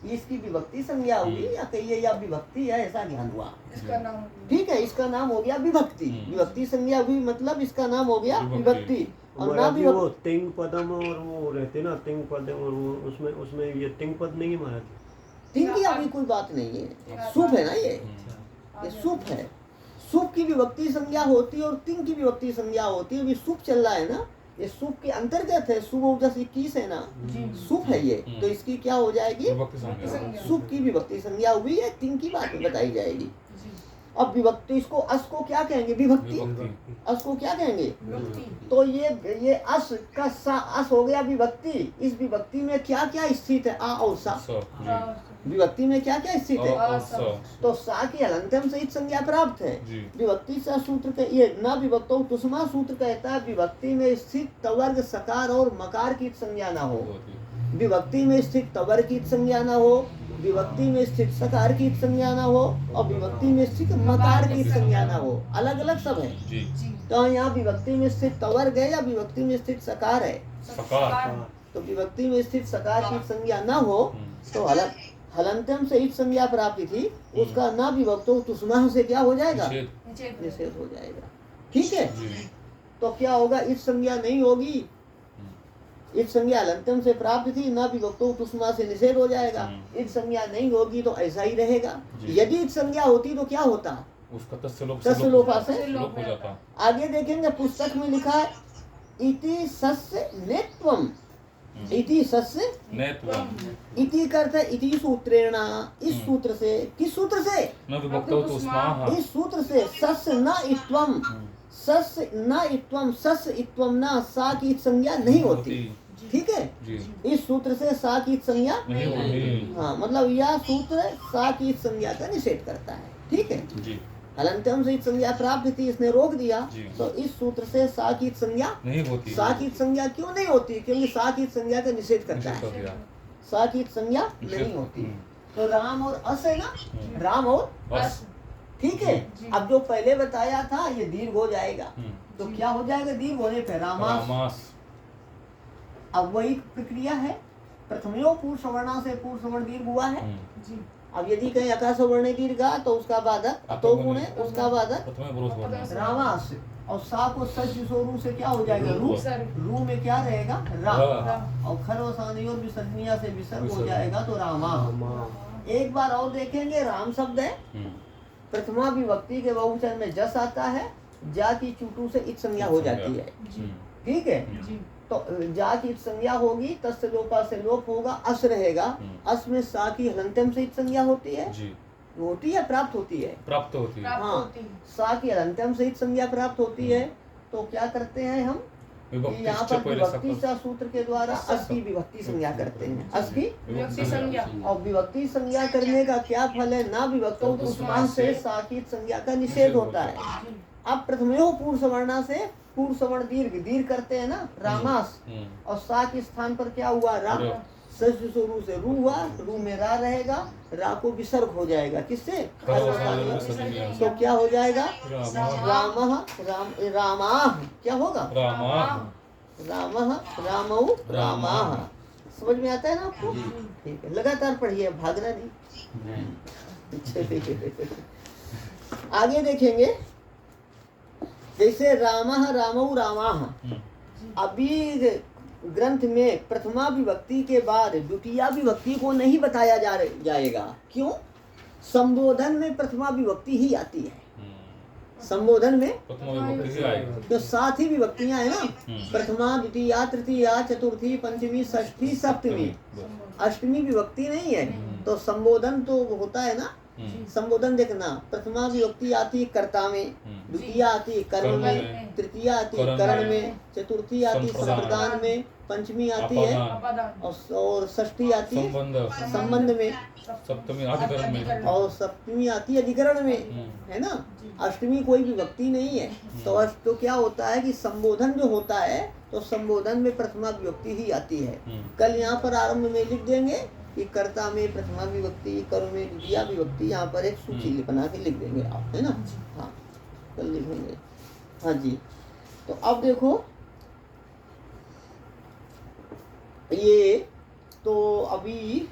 इसकी विभक्ति संज्ञा हुई, या कहिए या विभक्ति है, ऐसा ज्ञान हुआ। इसका नाम ठीक है, इसका नाम हो गया विभक्ति। विभक्ति संज्ञा हुई मतलब इसका नाम हो गया विभक्ति। और ना महाराज जी, वो विभक्ति तिंग पदम और वो रहते ना, तिंग पदम, और वो उसमें ये तिंग पद नहीं है महाराज। तिन की अभी कोई बात नहीं है। सूप है ना, ये सूप है। सूप की विभक्ति संज्ञा होती है और तिंग की विभक्ति संज्ञा होती है। अभी सूप चल रहा है ना, ये सूप के अंतर्गत है। सूप 21 है ना, सूप है ये, तो इसकी क्या हो जाएगी? विभक्ति संज्ञा। सूप की विभक्ति संज्ञा हुई है, तिंग की बात बताई जाएगी। अब विभक्ति, इसको अस को क्या कहेंगे? विभक्ति। अस को क्या कहेंगे? तो ये अस का सा अस हो गया विभक्ति। इस विभक्ति में क्या क्या स्थित है? आ और सा। विभक्ति में क्या क्या स्थित है? तो सा की हलंत्यम से इत संज्ञा प्राप्त है। विभक्ति सा सूत्र के ये ना विभक्तो तुष्मा सूत्र कहता है विभक्ति में स्थित तवर्ग सकार और मकार की संज्ञा ना हो। विभक्ति में स्थित तवर्ग की संज्ञा ना हो, विभक्ति में स्थित सकार की संज्ञा ना हो, और विभक्ति में स्थित मकार की संज्ञा ना हो। अलग अलग सब है। तो यहाँ विभक्ति में स्थित तवर्ग है या विभक्ति में स्थित सकार है? सकार। तो विभक्ति में स्थित सकार की संज्ञा न हो तो हलंत्यम से इत संज्ञा प्राप्ति थी, उसका ना विभक्तो तुष्मा से क्या हो जाएगा? निषेध हो जाएगा। ठीक है, तो क्या होगा? इत संज्ञा नहीं होगी। इत संज्ञा हलंत्यम से प्राप्त थी, ना विभक्तो तुष्मा से निषेध हो जाएगा। इत संज्ञा नहीं होगी तो ऐसा ही रहेगा। यदि इत संज्ञा होती तो क्या होता? उसका तस्लोपा से लोप हो जाता। आगे देखेंगे, पुस्तक में लिखा है इति सस्य नेत्वम। इति सस्य नेत्वम। इति करता है इति सूत्रेण। इस सूत्र से, किस सूत्र से? न विभक्तो तुष्माः। इस सूत्र से सस्य न इत्वम, सस्य न इत्वम, सस्य इत्वम न, सा की संज्ञा नहीं होती। ठीक है, इस सूत्र से सा की संज्ञा नहीं होती। हाँ, मतलब यह सूत्र सा की संज्ञा का निषेध करता है। ठीक है, हलंत्यम से संज्ञा प्राप्त थी, इसने रोक दिया, तो इस सूत्र से सा की संज्ञा नहीं होती। सा की संज्ञा क्यों नहीं होती? क्योंकि सा की संज्ञा का निषेध करता है। सा की संज्ञा नहीं होती। तो राम और अस है ना, राम और अस। ठीक है, अब जो पहले बताया था ये दीर्घ हो जाएगा, तो क्या हो जाएगा? दीर्घ होने पर रामास। अब वही प्रक्रिया है। प्रथमयो पूर्व सवर्णा से पूर्व सवर्ण दीर्घ हुआ है। अब यदि कहीं आकाश वर्ण दीर्घा तो उसका बाधक अतो गुण है, उसका बाधक रामास। और सा को सच रू से क्या हो जाएगा? रू में क्या रहेगा? रा। और खर वसानी और विसर्जनिया से विसर्ग हो जाएगा तो रामा। एक बार और देखेंगे, राम शब्द है, प्रथमा विभक्ति के बहुवचन में जस आता है, जा की चूटू से इत संज्ञा हो जाती है। जी ठीक है, जी तो जा की इत संज्ञा होगी, तस्य लोपा से लोप होगा, अस रहेगा। अस में सा की हलंत्यम से इत संज्ञा होती है, जी होती है प्राप्त होती है। प्राप्त होती है। प्राप्त हाँ, होती है। सा की हलंत्यम से इत संज्ञा प्राप्त होती है। तो क्या करते हैं हम कि विभक्ति यहाँ से पर पहले विभक्ति सकल सा सूत्र के द्वारा अस की विभक्ति संज्ञा करते हैं। अस की विभक्ति संज्ञा। और विभक्ति संज्ञा करने का क्या फल है? ना विभक्तो पुष्पान से साकित संज्ञा का निषेध होता है। जी अब प्रथमयो पूर्व सवर्णा से पूर्व सवर्ण दीर्घ दीर्घ करते हैं ना, रामास, और सा के स्थान पर क्या हुआ? रा। रा। सज से रू से रू हुआ, रू में रा रहेगा, रा को विसर्ग हो जाएगा किससे? तो क्या हो जाएगा? राम रामाह क्या होगा? रामः रामौ रामाह। समझ में आता है ना आपको? ठीक है, लगातार पढ़िए, भागना नहीं। आगे देखेंगे, जैसे रामः रामौ रामाह। अभी ग्रंथ में प्रथमा विभक्ति के बाद द्वितीया विभक्ति को नहीं बताया जाएगा। क्यों? संबोधन में प्रथमा विभक्ति ही आती है। संबोधन में तो सात ही विभक्तियां है ना, प्रथमा द्वितीया तृतीया चतुर्थी पंचमी षष्ठी सप्तमी, अष्टमी विभक्ति नहीं है। तो संबोधन तो होता है ना, संबोधन देखना, प्रथमा विभक्ति आती है कर्ता में, द्वितीया आती है कर्म में, तृतीया आती है करण में, चतुर्थी आती है संप्रदान में, पंचमी आती है और षष्ठी आती है संबंध में, सप्तमी अधिकरण में, और सप्तमी आती है अधिकरण में, है ना। अष्टमी कोई विभक्ति नहीं है। तो क्या होता है कि संबोधन जो होता है तो संबोधन में प्रथमा विभक्ति ही आती है। कल यहाँ पर आरंभ में लिख देंगे कि कर्ता में प्रथमा विभक्ति, कर्म में द्वितीया विभक्ति, यहाँ पर एक सूची बना के लिख देंगे आप, है ना। हाँ, कल लिखेंगे। हाँ जी, तो अब देखो ये तो अभी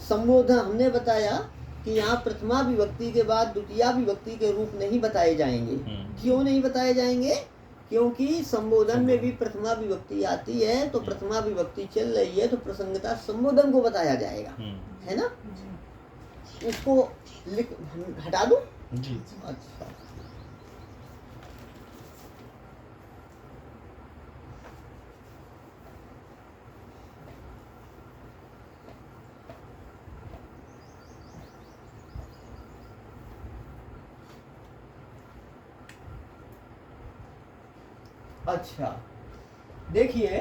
संबोधन हमने बताया कि यहाँ प्रथमा विभक्ति के बाद द्वितीया विभक्ति के रूप नहीं बताए जाएंगे। क्यों नहीं बताए जाएंगे? क्योंकि संबोधन में भी प्रथमा विभक्ति आती है, तो प्रथमा विभक्ति चल रही है तो प्रसंगता संबोधन को बताया जाएगा, है ना। इसको लिख हटा दो। अच्छा, अच्छा देखिए,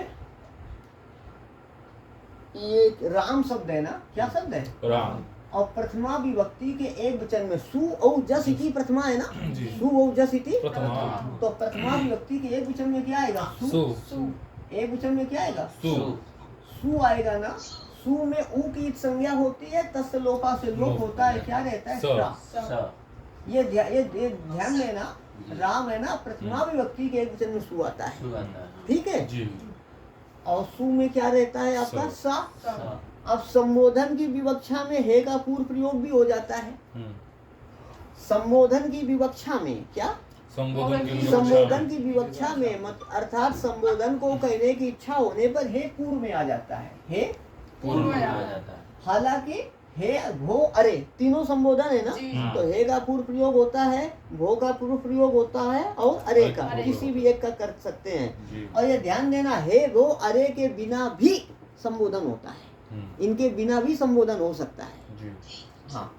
ये राम शब्द है ना, क्या शब्द है? राम। और प्रथमा विभक्ति के एक वचन में सु औ जस इति प्रथमा है ना, सु औ जस इति प्रथमा। तो प्रथमा विभक्ति के एक वचन में क्या आएगा? सु। एक वचन में क्या आएगा? सु। सु आएगा ना। सु में उ की संज्ञा होती है, तस्य लोपा से लोप होता है, क्या रहता है? सा। ये ध्यान देना, राम है ना, प्रथमा विभक्ति के एक वचन में सु आता है, ठीक है जी। और सु में क्या रहता है आपका? सा। अब संबोधन की विवक्षा में हे का पूर्व प्रयोग भी हो जाता है। संबोधन की विवक्षा में क्या? संबोधन की विवक्षा में मत अर्थात संबोधन को कहने की इच्छा होने पर हे पूर्व में आ जाता है। हे पूर्व में आ जाता है। हालांकि हे भो अरे तीनों संबोधन है ना, तो हे का पूर्व प्रयोग होता है, भो का पूर्व प्रयोग होता है और अरे का, किसी भी एक का कर सकते हैं। और ये ध्यान देना, हे भो अरे के बिना भी संबोधन होता है, इनके बिना भी संबोधन हो सकता है। हाँ,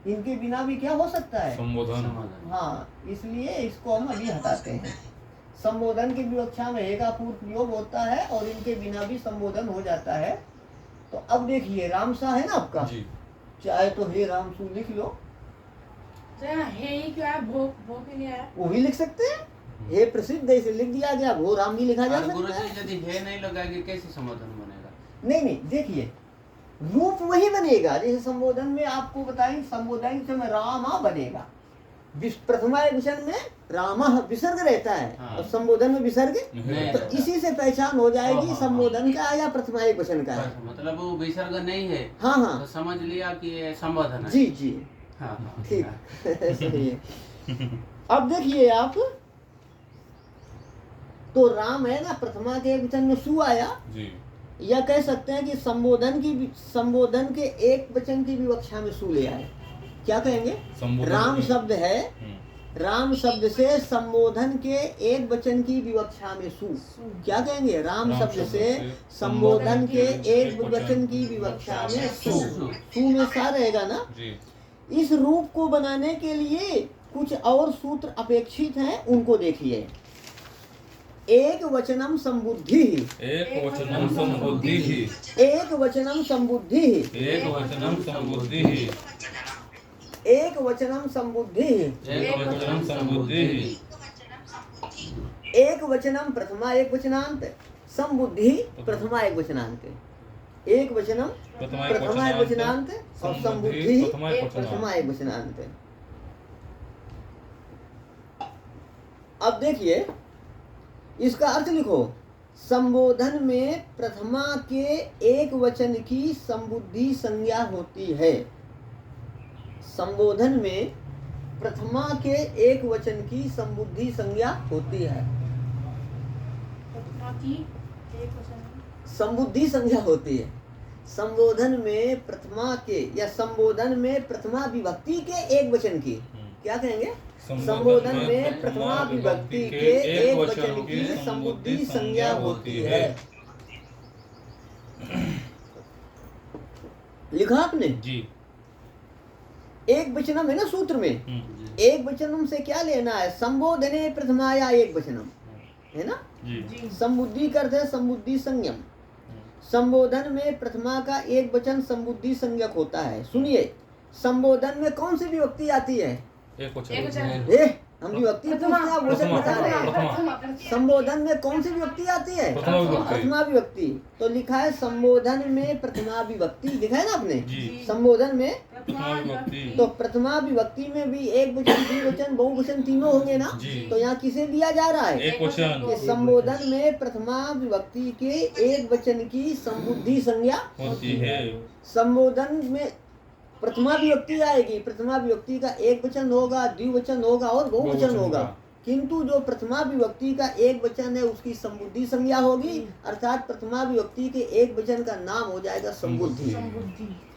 इनके बिना भी क्या हो सकता है? संबोधन। हाँ, इसलिए इसको हम अभी हटाते हैं। संबोधन की विवक्षा में हे का पूर्व प्रयोग होता है और इनके बिना भी संबोधन हो जाता है। तो अब देखिए, राम सा है ना आपका, चाहे तो हे राम सु लिख लो, हे ही क्यों आया? भो क्यों नहीं आया? वो भी लिख सकते हैं। हे प्रसिद्ध ऐसे लिख दिया गया, भो राम भी लिखा जा सकता है। यदि हे नहीं लगाएंगे कैसे संबोधन बनेगा? नहीं, देखिए रूप वही बनेगा जैसे संबोधन में आपको बताएं, संबोधन से रामा बनेगा, प्रथमा एक वचन में रामा विसर्ग रहता है। हाँ। और संबोधन में विसर्ग, नहीं तो इसी से पहचान हो जाएगी संबोधन का या प्रथमा एक वचन का है। मतलब वो विसर्ग नहीं है। हाँ, तो समझ लिया कि ये संबोधन है। जी। हाँ, ठीक सही है। अब देखिए आप, तो राम है ना, प्रथमा के एक वचन में सु आया, या कह सकते हैं कि संबोधन के एक वचन की विवक्षा में सु ले आए। क्या कहेंगे? राम शब्द है, राम शब्द से संबोधन के एक वचन की विवक्षा में सु। क्या कहेंगे? राम शब्द से संबोधन के एक वचन की विवक्षा में सु। सु में सा रहेगा ना जी। इस रूप को बनाने के लिए कुछ और सूत्र अपेक्षित हैं, उनको देखिए। एक वचनम संबुद्धि, एक वचनम संबुद्धि, एक वचनम संबुद्धि, एक वचनम संबुद्धि, एक वचनम संबुद्धि, एक वचनम संबुद्धि, एक वचनम प्रथमा एक वचनांत, संबुद्धि प्रथमा एक वचनांत। एक वचनम प्रथमा एक वचनांत और संबुद्धि प्रथमा एक वचनांत। अब देखिए इसका अर्थ लिखो। संबोधन में प्रथमा के एक वचन की संबुद्धि संज्ञा होती है। संबोधन में प्रथमा के एक वचन की संबुद्धि संज्ञा होती है। संबुद्धि संज्ञा होती है। संबोधन में प्रथमा के या संबोधन में प्रथमा विभक्ति के एक वचन की, क्या कहेंगे? संबोधन में प्रथमा विभक्ति के एक वचन की संबुद्धि संज्ञा होती है। लिखा आपने जी। एक वचनम है ना सूत्र में। एक वचनम से क्या लेना है? संबोधने प्रथमाया एक वचनम है ना जी। संबुद्धि करते हैं संबुद्धि संयम। संबोधन में प्रथमा का एक वचन संबुद्धि संज्ञक होता है। सुनिए, संबोधन में कौन सी विभक्ति आती है? एक एक वचन। वचन। हम विभक्ति पूछते हैं, आप वचन बता रहे हैं। संबोधन में कौन सी विभक्ति आती है? प्रथमा विभक्ति। प्रथमा विभक्ति। तो लिखा है संबोधन में प्रथमा विभक्ति, लिखा है ना आपने? जी। संबोधन में प्रथमा विभक्ति। तो प्रथमा विभक्ति में भी एक वचन, द्विवचन, बहुवचन तीनों होंगे ना। जी। तो यहाँ किसे दिया जा रहा है? एक वचन कि संबोधन में प्रथमा विभक्ति के एक वचन की संबुद्धि संज्ञा होती है। संबोधन में प्रथमा विभक्ति आएगी, प्रथमा विभक्ति का एक वचन होगा, द्विवचन होगा और बहुवचन होगा। किंतु जो प्रथमा विभक्ति का एक वचन है उसकी संबुद्धि संज्ञा होगी, अर्थात प्रथमा विभक्ति के एक वचन का नाम हो जाएगा संबुद्धि।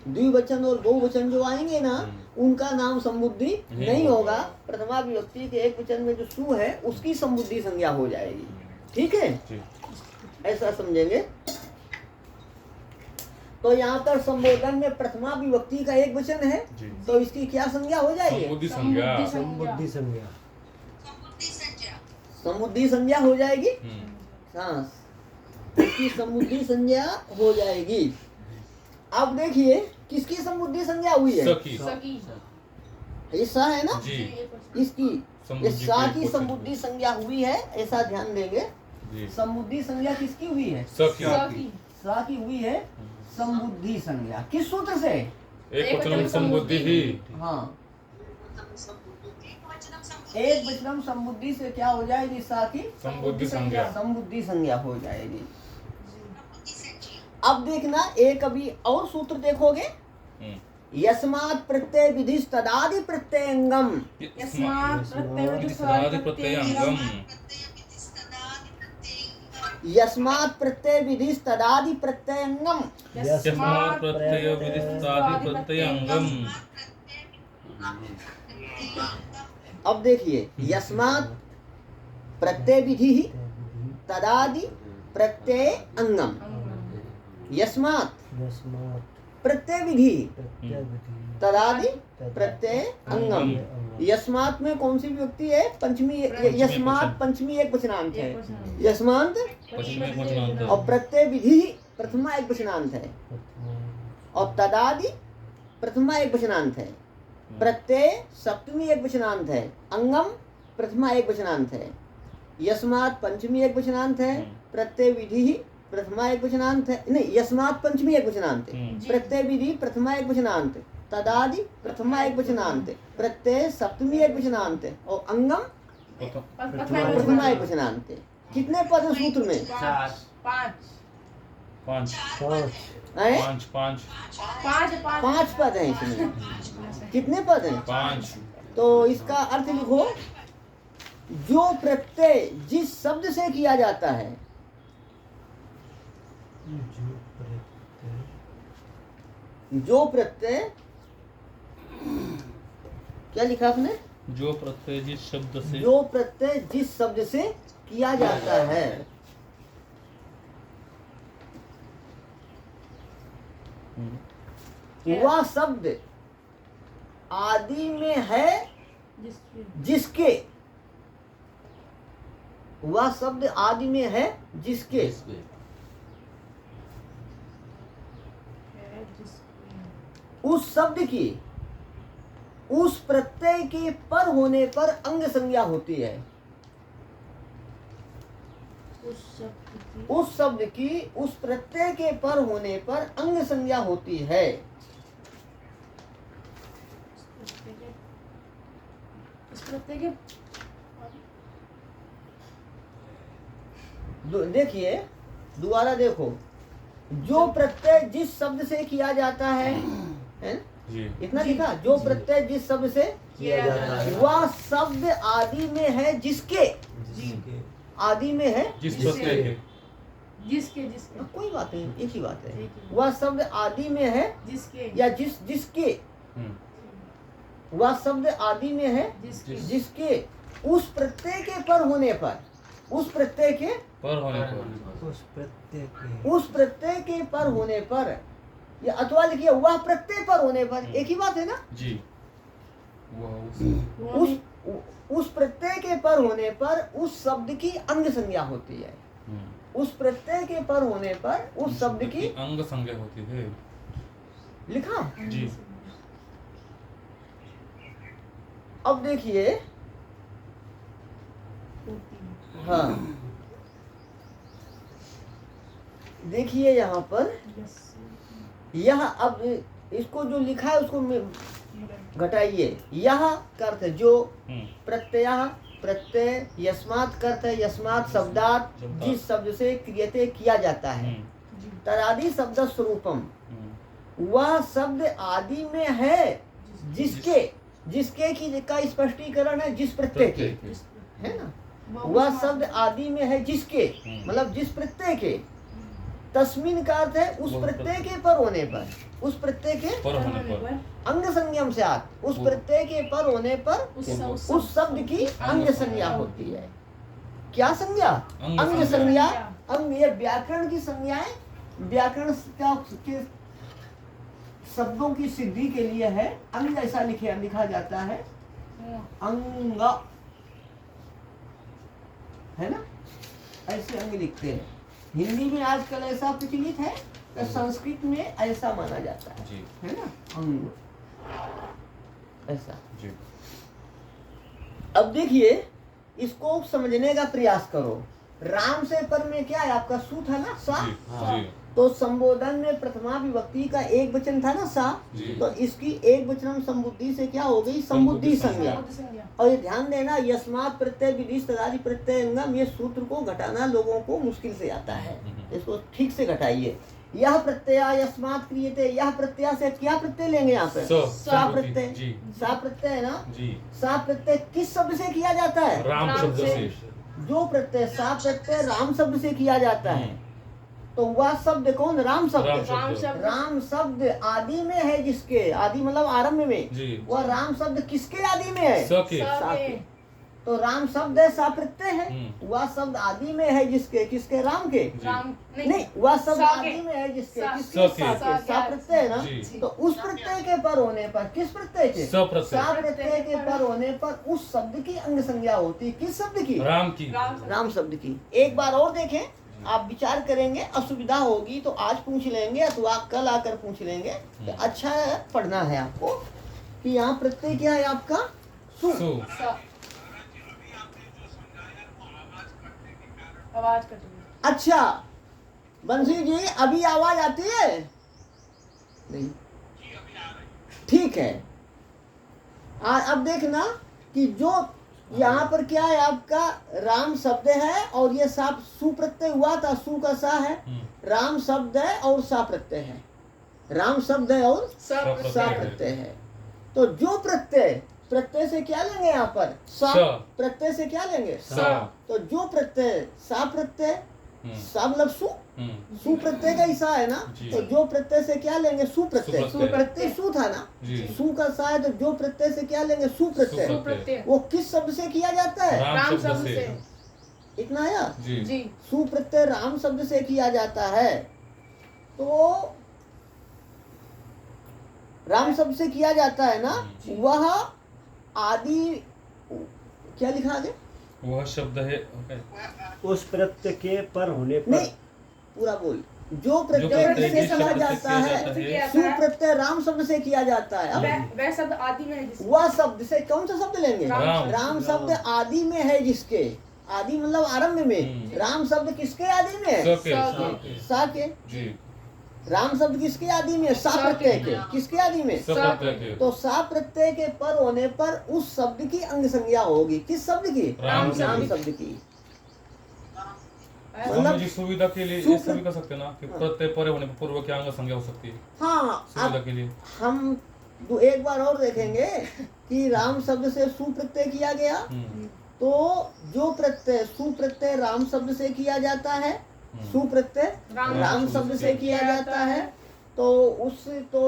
द्विवचन और बहुवचन जो आएंगे ना उनका नाम संबुद्धि नहीं होगा। प्रथमा विभक्ति के एक वचन में जो सु है उसकी संबुद्धि संज्ञा हो जाएगी। ठीक है, ऐसा समझेंगे। तो यहाँ पर संबोधन में प्रथमा विभक्ति का एक वचन है तो इसकी क्या संज्ञा हो जाएगी? संबुद्धि संज्ञा। संबुद्धि संज्ञा। समुद्धि संज्ञा हो जाएगी। हाँ, इसकी समुद्धि संज्ञा हो जाएगी। अब देखिए किसकी समुद्धि संज्ञा हुई है? सखी। ये सा है ना जी। इसकी, ये सा की समुद्धि संज्ञा हुई है, ऐसा ध्यान देंगे। समुद्धि संज्ञा किसकी हुई है? सखी। सा की हुई है समुद्धि संज्ञा। किस सूत्र से? एक वचनम संबुद्धि ही। हाँ, एक वचनम संबुद्धि से क्या हो जाएगी? सा की संबुद्धि संज्ञा। संबुद्धि संज्ञा हो जाएगी। अब देखना एक अभी और सूत्र देखोगे। यस्मात् प्रत्यय विधिस् तदादि प्रत्ययंगम। यस्मात् प्रत्ययंगम। यस्मात् प्रत्यय विधिस् तदादि प्रत्ययंगम। यस्मात् प्रत्यय विधिस् तदादि प्रत्ययंगम। अब देखिए, यस्मात् प्रत्यय विधि तदादि प्रत्यय अंगम। यस्मात् प्रत्यय विधि तदादि प्रत्यय अंगम। यस्मात् में कौन सी विभक्ति है? पंचमी। यस्मात् पंचमी एक वचनांत है। यस्मात् और प्रत्यय विधि प्रथमा एक वचनांत है और तदादि प्रथमा एक वचनांत है। प्रत्यय सप्तमी एक वचनांत है। अंगम प्रथमा एक वचनांत है। यस्मात् पंचमी एक वचनांत है। प्रत्यय विधि प्रथमा एक वचनांत है। नहीं, यस्मात् पंचमी एक वचनांत है। प्रत्यय विधि प्रथमा एक वचनांत, तदादि प्रथमा एक वचनांत, प्रत्यय सप्तमी एक वचनांत और अंगम प्रथमा एक वचनांत। कितने पद हैं सूत्र में? पांच पद हैं इसमें। कितने पद हैं? 5। तो इसका अर्थ लिखो, जो प्रत्यय जिस शब्द से किया जाता है, जो प्रत्यय, क्या लिखा आपने? जो प्रत्यय जिस शब्द से जो प्रत्यय जिस शब्द से किया जाता है, वह शब्द आदि में है जिसके, वह शब्द आदि में है जिसके, उस शब्द की उस प्रत्यय के पर होने पर अंग संज्ञा होती है। उस शब्द की उस प्रत्यय के पर होने पर अंग संज्ञा होती है। देखिए दोबारा देखो, जो प्रत्यय जिस शब्द से किया जाता है ना? इतना लिखा, जो प्रत्यय जिस शब्द से किया जाता है, वह शब्द आदि में है जिसके, आदि में है जिस प्रत्यय के जिसके जिसके कोई बात नहीं, एक ही बात है। वह शब्द आदि में है जिसके या जिसके, वह शब्द आदि में है जिसके उस प्रत्यय के पर होने पर, उस प्रत्यय के पर होने पर, उस प्रत्यय के उस प्रत्यय के पर होने पर, या अथवा लिखिए वह प्रत्यय पर होने पर, एक ही बात है ना जी, वह उस प्रत्यय के पर होने पर उस शब्द की अंग संज्ञा होती है। उस प्रत्यय के पर होने पर उस शब्द की अंग संज्ञा होती है। लिखा। जी, अब देखिए, हाँ देखिए यहाँ पर, यह अब इसको जो लिखा है उसको घटाइए। यह अर्थ जो प्रत्यय, प्रत्यय यस्मात् करते है, यस्मात् शब्दात जिस शब्द से क्रियते किया जाता है, तदादि शब्द स्वरूपम, वह शब्द आदि में है जिसके, जिसके की का स्पष्टीकरण है जिस प्रत्यय के, है ना। वह शब्द आदि में है जिसके, मतलब जिस प्रत्यय के, तस्मिन का अर्थ है उस प्रत्यय के पर होने पर, उस प्रत्यय के पर होने पर अंग संज्ञम से आत, उस प्रत्यय के पर होने पर उस शब्द की अंग संज्ञा होती है। क्या संज्ञा? अंग संज्ञा। अंग ये व्याकरण की संज्ञाएं, व्याकरण का के शब्दों की सिद्धि के लिए है। अंग ऐसा लिखा जाता है, अंग, है ना, ऐसे अंग लिखते हैं। हिंदी में आजकल ऐसा प्रचलित है, तो संस्कृत में ऐसा माना जाता है ना, अंग ऐसा। अब देखिए, इसको समझने का प्रयास करो। राम से पर में क्या है आपका, सु था ना, सा। तो संबोधन में प्रथमा विभक्ति का एक वचन था ना, सा। तो इसकी एक वचन संबुद्धि से क्या हो गई, संबुद्धि संज्ञा। और ये ध्यान देना, यस्मात् प्रत्यय विधिष्ट तदादि प्रत्यय अंगम, ये सूत्र को घटाना लोगों को मुश्किल से आता है, इसको ठीक से घटाइए। यह प्रत्यय यस्मात् क्रियते, यह प्रत्यय से क्या प्रत्यय लेंगे यहाँ पे, सा प्रत्यय। सा प्रत्यय है ना, सा प्रत्यय किस शब्द से किया जाता है, राम शब्द से। जो प्रत्यय सा प्रत्यय राम शब्द से किया जाता है, तो वह शब्द कौन, राम शब्द। राम शब्द आदि में है जिसके, आदि मतलब आरंभ में, वह राम शब्द किसके आदि में है, स के। सा के। तो राम शब्द है, सा प्रत्यय है। वह शब्द आदि में है जिसके, किसके, राम के। नहीं, वह शब्द आदि में है जिसके, किसके, सा प्रत्यय है ना। तो उस प्रत्यय के पर होने पर, किस प्रत्यय के, सा प्रत्यय के पर होने पर उस शब्द की अंग संज्ञा होती है। किस शब्द की, राम की, राम शब्द की। एक बार और देखें, आप विचार करेंगे, असुविधा होगी तो आज पूछ लेंगे अथवा कल आकर पूछ लेंगे। तो अच्छा है, पढ़ना है आपको कि यहाँ प्रत्यय क्या है आपका, सु। आवाज कट गई। अच्छा बंसी जी, अभी आवाज आती है? नहीं, ठीक है। अब देखना कि जो यहाँ पर क्या है आपका, राम शब्द है और ये सा सु प्रत्यय हुआ था, सु का सा है, राम शब्द है और सा प्रत्यय है, राम शब्द है और सा प्रत्यय है। तो जो प्रत्यय, प्रत्यय से क्या लेंगे यहाँ पर, सा। प्रत्यय से क्या लेंगे, सा। तो जो प्रत्यय सा प्रत्यय सा मतलब सु, सु प्रत्यय का ईसा है ना, जी। तो जो प्रत्यय से क्या लेंगे सु प्रत्यय, सु प्रत्यय। प्रत्यय सु था ना, जी। सु का सा है, तो जो प्रत्यय से क्या लेंगे सु प्रत्यय। सु सुप्रत्यय वो किस शब्द से किया जाता है, राम शब्द से। इतना आया। जी जी सु प्रत्यय राम शब्द से किया जाता है, तो राम शब्द से किया जाता है ना, जी। वह आदि क्या लिखा आगे, वह शब्द है उस प्रत्यय के पर होने पर नहीं पूरा बोल, जो प्रत्यय प्रत्यय किससे जिस किया शब्द से जाता किया है, जाता है, सु प्रत्यय राम शब्द से किया जाता है। अब वह शब्द आदि में है जिसमें वह शब्द से कौन सा शब्द लेंगे, राम। राम शब्द आदि में है जिसके, आदि मतलब आरंभ में, राम शब्द किसके आदि में है, सके सा के, जी राम शब्द किसके आदि में है, सा प्रत्यय के, किसके आदि में, सब प्रत्यय के तो सा प्रत्यय के पर होने पर उस शब्द की अंग संज्ञा होगी, किस शब्द की, राम राम शब्द शब्द की। स्वामी जी सुविधा के लिए सु- ऐसा भी कर सकते हैं ना कि प्रत्यय परे होने पर पूर्व की अंग संज्ञा हो सकती है, हाँ सुविधा अब के लिए। हम एक बार और देखेंगे कि राम शब्द से सु प्रत्यय किया गया, तो जो प्रत्यय सु प्रत्यय राम शब्द से किया जाता है, सु प्रत्यय राम शब्द से किया जाता है, तो उस तो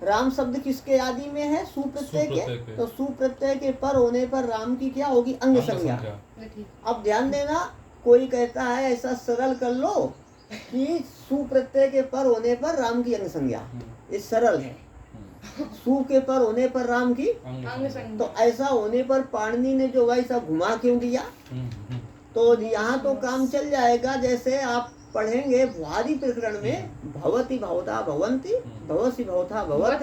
राम शब्द किसके आदि में है, सु प्रत्यय सुप्रत्यय के, के। तो सु प्रत्यय के पर होने पर राम की क्या होगी, अंग अंग संज्ञा। संज्ञा। अब ध्यान देना, कोई कहता है ऐसा सरल कर लो कि सु प्रत्यय के पर होने पर राम की अंग संज्ञा, ये सरल है। सु के पर होने पर राम की, अंग अंग संज्ञा। संज्ञा। तो ऐसा होने पर पाणिनि ने जो वैसा घुमा क्यों दिया, तो यहाँ तो काम चल जाएगा। जैसे आप पढ़ेंगे भवादी प्रकरण में, भवति भवता भवंती, भवसी भवता भवत,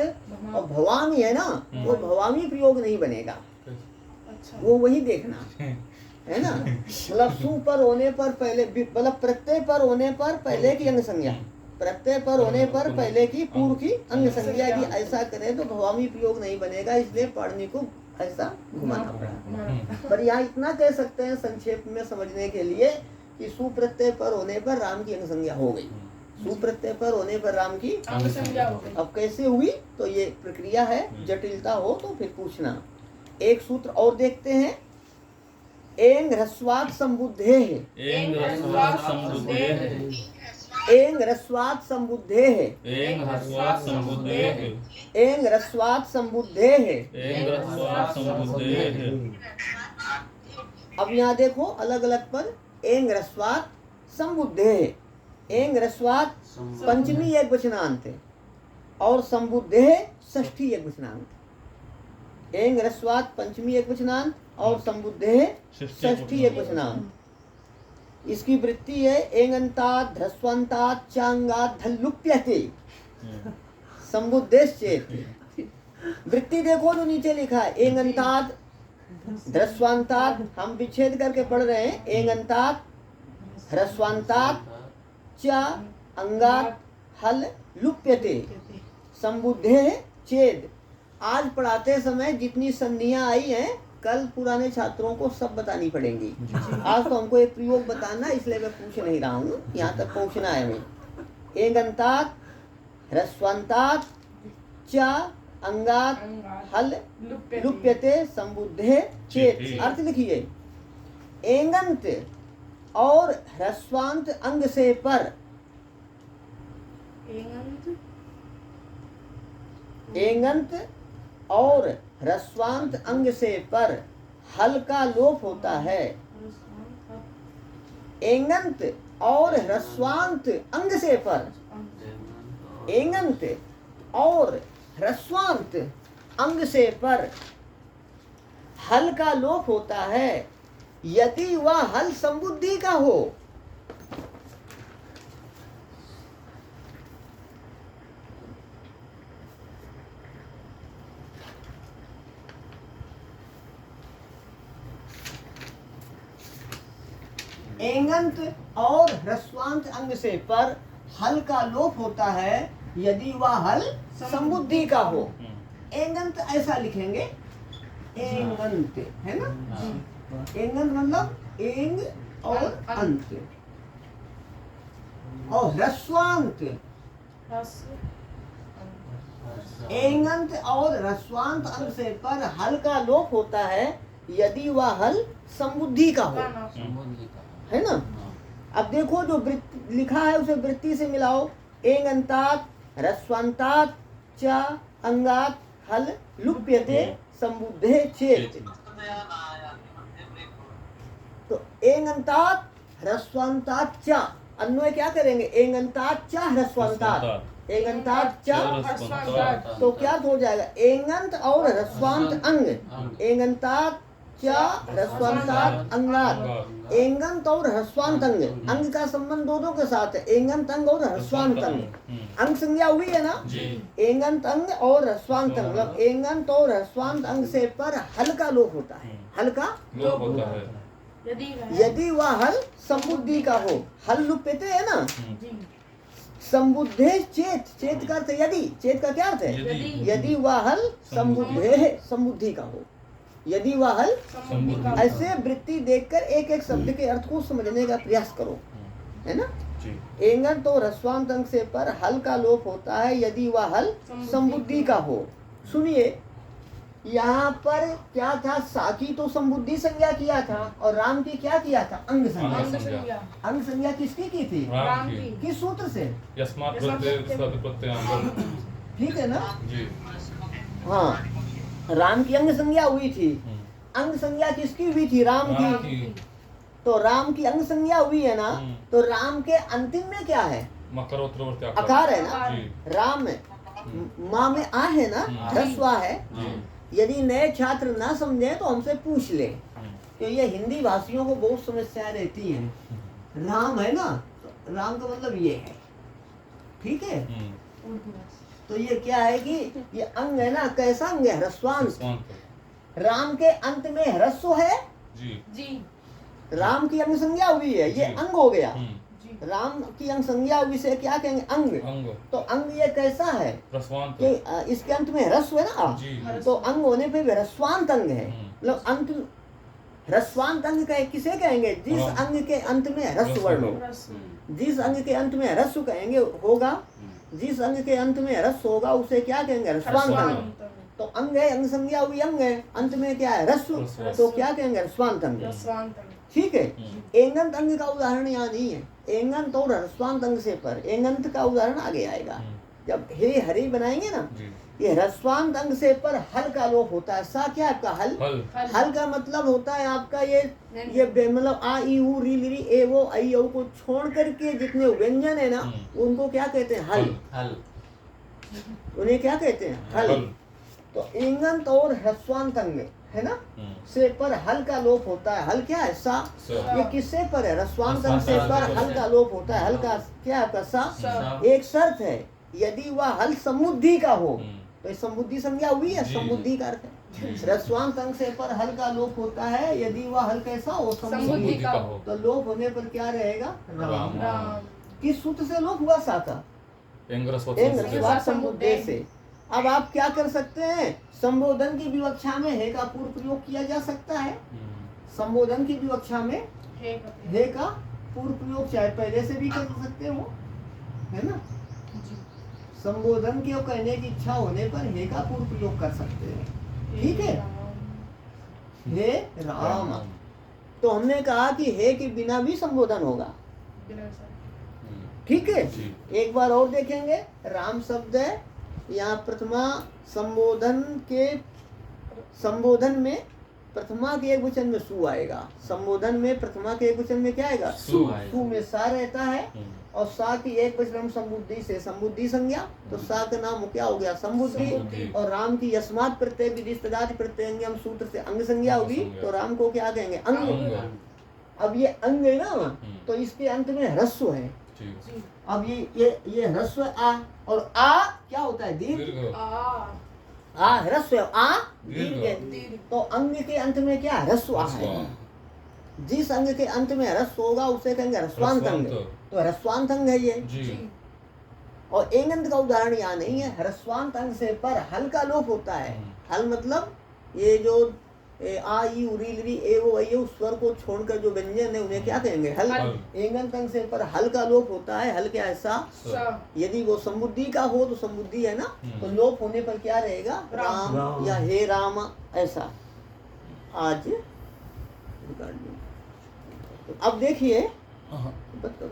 और भवामी है ना, वो भवामी प्रयोग नहीं बनेगा, अच्छा वो वही देखना है ना। मतलब सु पर होने पर पहले, मतलब प्रत्यय पर होने पर पहले की अंग संज्ञा, प्रत्यय पर होने पर पहले की पूर्व की अंग संज्ञा की, ऐसा करें तो भवामी प्रयोग नहीं बनेगा, इसलिए पढ़ने को ऐसा घुमाना पड़ा। पर यहाँ इतना कह सकते हैं संक्षेप में समझने के लिए कि सु प्रत्यय पर होने पर राम की अंग संज्ञा हो गई, सु प्रत्यय पर होने पर राम की अंग संज्ञा हो गई। अब कैसे हुई, तो ये प्रक्रिया है, जटिलता हो तो फिर पूछना। एक सूत्र और देखते हैं, एंग ह्रस्वात् संबुद्धे है, एंग ह्रस्वात् संबुद्धे है, एंग ह्रस्वात् संबुद्धे है, एंग ह्रस्वात् संबुद्धे है, एंग ह्रस्वात् संबुद्धे है। एंग ह्रस्वात् संबुद्धे है। अब यहाँ देखो अलग अलग पद, एंग ह्रस्वात् संबुद्धे है, एंग ह्रस्वात् पंचमी एक वचनांत है, और संबुद्धे षष्ठी एक वचनांत। एंग ह्रस्वात् पंचमी एक वचनांत और संबुद्धे षष्ठी एक वचनांत। इसकी वृत्ति है एंगंतात् ध्रस्वंतात् चांगात् धल्लुप्यते संबुद्धेश्चेत्। वृत्ति देखो जो नीचे लिखा है, एंगंतात् ह्रस्वांतात्, हम विच्छेद करके पढ़ रहे हैं, एंगंतात् ह्रस्वांतात् च अंगात् हल लुप्यते संबुद्धे चेद। आज पढ़ाते समय जितनी संधियां आई हैं, कल पुराने छात्रों को सब बतानी पड़ेंगी। आज तो हमको एक प्रयोग बताना, इसलिए मैं पूछ नहीं रहा हूँ, यहाँ तक पहुँचना है हमें। एंगंतात् ह्रस्वांतात् च अंगात् हल लुप्यते संबुद्धे चेत। अर्थ लिखिए, एंगंत और ह्रस्वांत अंग से पर, एंगंत और ह्रस्वांत अंग से पर हल का लोप होता है। एंगंत और ह्रस्वांत अंग से पर, एंगंत और ह्रस्वांत अंग से पर हल का लोप होता है, यदि वह हल संबुद्धि का हो। एंगंत और ह्रस्वांत अंग से पर हल का लोप होता है, यदि वह हल संबुद्धि का हो। एंगंत ऐसा लिखेंगे, एंगंत है ना, एंगंत मतलब एंग और अंत, और ह्रस्वांत, एंगंत और ह्रस्वांत अंग से पर हल का लोप होता है, यदि वह हल संबुद्धि का हो, है ना। अब देखो जो लिखा है उसे वृत्ति से मिलाओ। एंगंतात ह्रस्वांतात च अंगात हल लुप्यते संबुद्धे चेत। तो एंगंतात ह्रस्वांतात च, अन्वय क्या करेंगे? एंगंतात च ह्रस्वांतात, एंगंतात च, तो क्या हो जाएगा? एंगंत और ह्रस्वांत अंग, एंगंतात च ह्रस्वांतात अंगात। एंगंत और ह्रस्वांत अंग, अंग का संबंध दोनों के साथ है, एंगंत अंग और ह्रस्वांत अंग। अंग संज्ञा हुई है ना? एंगंत अंग और ह्रस्वांत अंग, मतलब एंगंत और ह्रस्वांत अंग से पर हल का लोप होता है, हल का लोप होता है। यदि वह हल संबुद्धि का हो। हल लुप्यते है ना? जी संबुद्धे चेत, चेत का अर्थ यदि, चेत का क्या अर्थ है? यदि। यदि वह हल संबुद्धे संबुद्धि का हो, यदि वह हल। संबुद्धि। ऐसे वृत्ति देखकर एक एक शब्द के अर्थ को समझने का प्रयास करो, है ना? जी। एंगन तो ह्रस्वांत अंग से पर हल का लोप होता है यदि वह हल संबुद्धि का हो। सुनिए, यहाँ पर क्या था? साकी तो संबुद्धि संज्ञा किया था और राम की क्या किया था? अंग संज्ञा। अंग संज्ञा। अंग संज्ञा किसकी की थी? राम की। किस सूत्र से? यस्मात् प्रत्यय सद प्रत्ययान्त। ठीक है ना? जी। हाँ, राम की अंग संज्ञा हुई थी। अंग संज्ञा किसकी हुई थी? राम की। तो राम की अंग संज्ञा हुई है ना, तो राम के अंतिम में क्या है? मकरोत्तरवर्ती आकार है ना? जी। राम में माँ में आ है ना, ह्रस्वा है। यदि नए छात्र ना समझे तो हमसे पूछ ले, तो ये हिंदी भाषियों को बहुत समस्याएं रहती हैं। राम है ना, तो राम का मतलब ये है, ठीक है? तो ये क्या है कि ये अंग है ना, कैसा अंग है? ह्रस्वांत। राम के अंत में ह्रस्व है जी। जी राम की अंग संज्ञा हुई है, ये अंग हो गया। जी राम की अंग संज्ञा हुई से क्या कहेंगे? अंग। अंग। तो अंग ये कैसा है ह्रस्वांत। कि इसके अंत में ह्रस्व है ना, जी। तो अंग होने पे भी ह्रस्वांत अंग है। मतलब अंत ह्रस्वांत अंग का किसे कहेंगे? जिस अंग के अंत में ह्रस्व वर्ण हो। जिस अंग के अंत में ह्रस्व कहेंगे होगा, जिस अंग के अंत में ह्रस्व होगा उसे क्या कहेंगे? ह्रस्वांत अंग। तो अंग है, अंग संज्ञा हुई अंग है, अंत में क्या है? ह्रस्व, तो क्या कहेंगे? ह्रस्वांत अंग। ठीक है। एंगंत अंग का उदाहरण यहाँ नहीं है। एंगंत और ह्रस्वांत अंग से पर, एंगंत का उदाहरण आगे आएगा जब हे हरि बनाएंगे ना। ये ह्रस्वांत अंग से पर हल का लोप होता है। सा क्या आपका? हल। हल का मतलब होता है आपका ये मतलब आ ई उ री ली ए वो आई औ को छोड़ करके जितने व्यंजन है ना, उनको क्या कहते हैं? हल। हल। उन्हें क्या कहते हैं? हल। तो एंगंत और ह्रस्वांत अंग है ना, से पर हल का लोप होता है। हल क्या है? सा। ये किससे पर है? ह्रस्वांत अंग से पर हल का लोप होता है। हल का क्या है आपका? सा। एक शर्त है, यदि वह हल समुद्धि का हो, तो समुद्धि संज्ञा हुई है, समुद्धि का अर्थ है। ह्रस्वांत अंग से पर हल का लोप होता है यदि वह हल कैसा हो? समुद्धि का हो। तो लोप होने पर क्या रहेगा? राम। किस सूत्र से लोप हुआ? सा का एंग समुद्धे से। अब आप क्या कर सकते हैं? संबोधन की विवक्षा में हे का पूर्व प्रयोग किया जा सकता है। संबोधन की विवक्षा में हे का पूर्व प्रयोग चाहे पहले से भी कर सकते हो, है ना? संबोधन के कहने की इच्छा होने पर हे का पूर्व प्रयोग कर सकते हैं, ठीक है? हे राम। तो हमने कहा कि हे के बिना भी संबोधन होगा, ठीक है? एक बार और देखेंगे। राम शब्द है यहाँ प्रथमा संबोधन के, संबोधन में प्रथमा के एक वचन में सु आएगा। संबोधन में प्रथमा के एक वचन में क्या आएगा? सु में सा रहता है, और सा की एक वचन संबुद्धि से संबुद्धि संज्ञा, तो सा का नाम क्या हो गया? संबुद्धि। और राम की यस्मात् प्रत्यय विधिस्तदादि प्रत्ययंगम सूत्र से अंग संज्ञा होगी, तो राम को क्या कहेंगे? अंग। अब ये अंग है ना, तो इसके अंत में ह्रस्व है। अब ये ह्रस्व आ, और आ क्या होता है? दीर्घ। आ ह्रस्व, आ दीर्घ। तो अंग के अंत में क्या? ह्रस्व आ है। जिस अंग के अंत में ह्रस्व होगा उसे कहेंगे ह्रस्वांत अंग। तो ह्रस्वांत अंग है ये। और एंगंत का उदाहरण यहाँ नहीं है। ह्रस्वांत अंग से पर हल का लोप होता है। हल मतलब ये जो आ ई उ री ली ए वो आई उस स्वर को छोड़कर जो व्यंजन है उन्हें क्या कहेंगे? हल। एंगंत अंग से पर हल का लोप होता है। हल क्या है? सा। यदि वो समुद्धि का हो तो समुद्धि है ना, तो लोप होने पर क्या रहेगा? राम या हे राम, ऐसा। आज अब देखिए हाँ बत करो।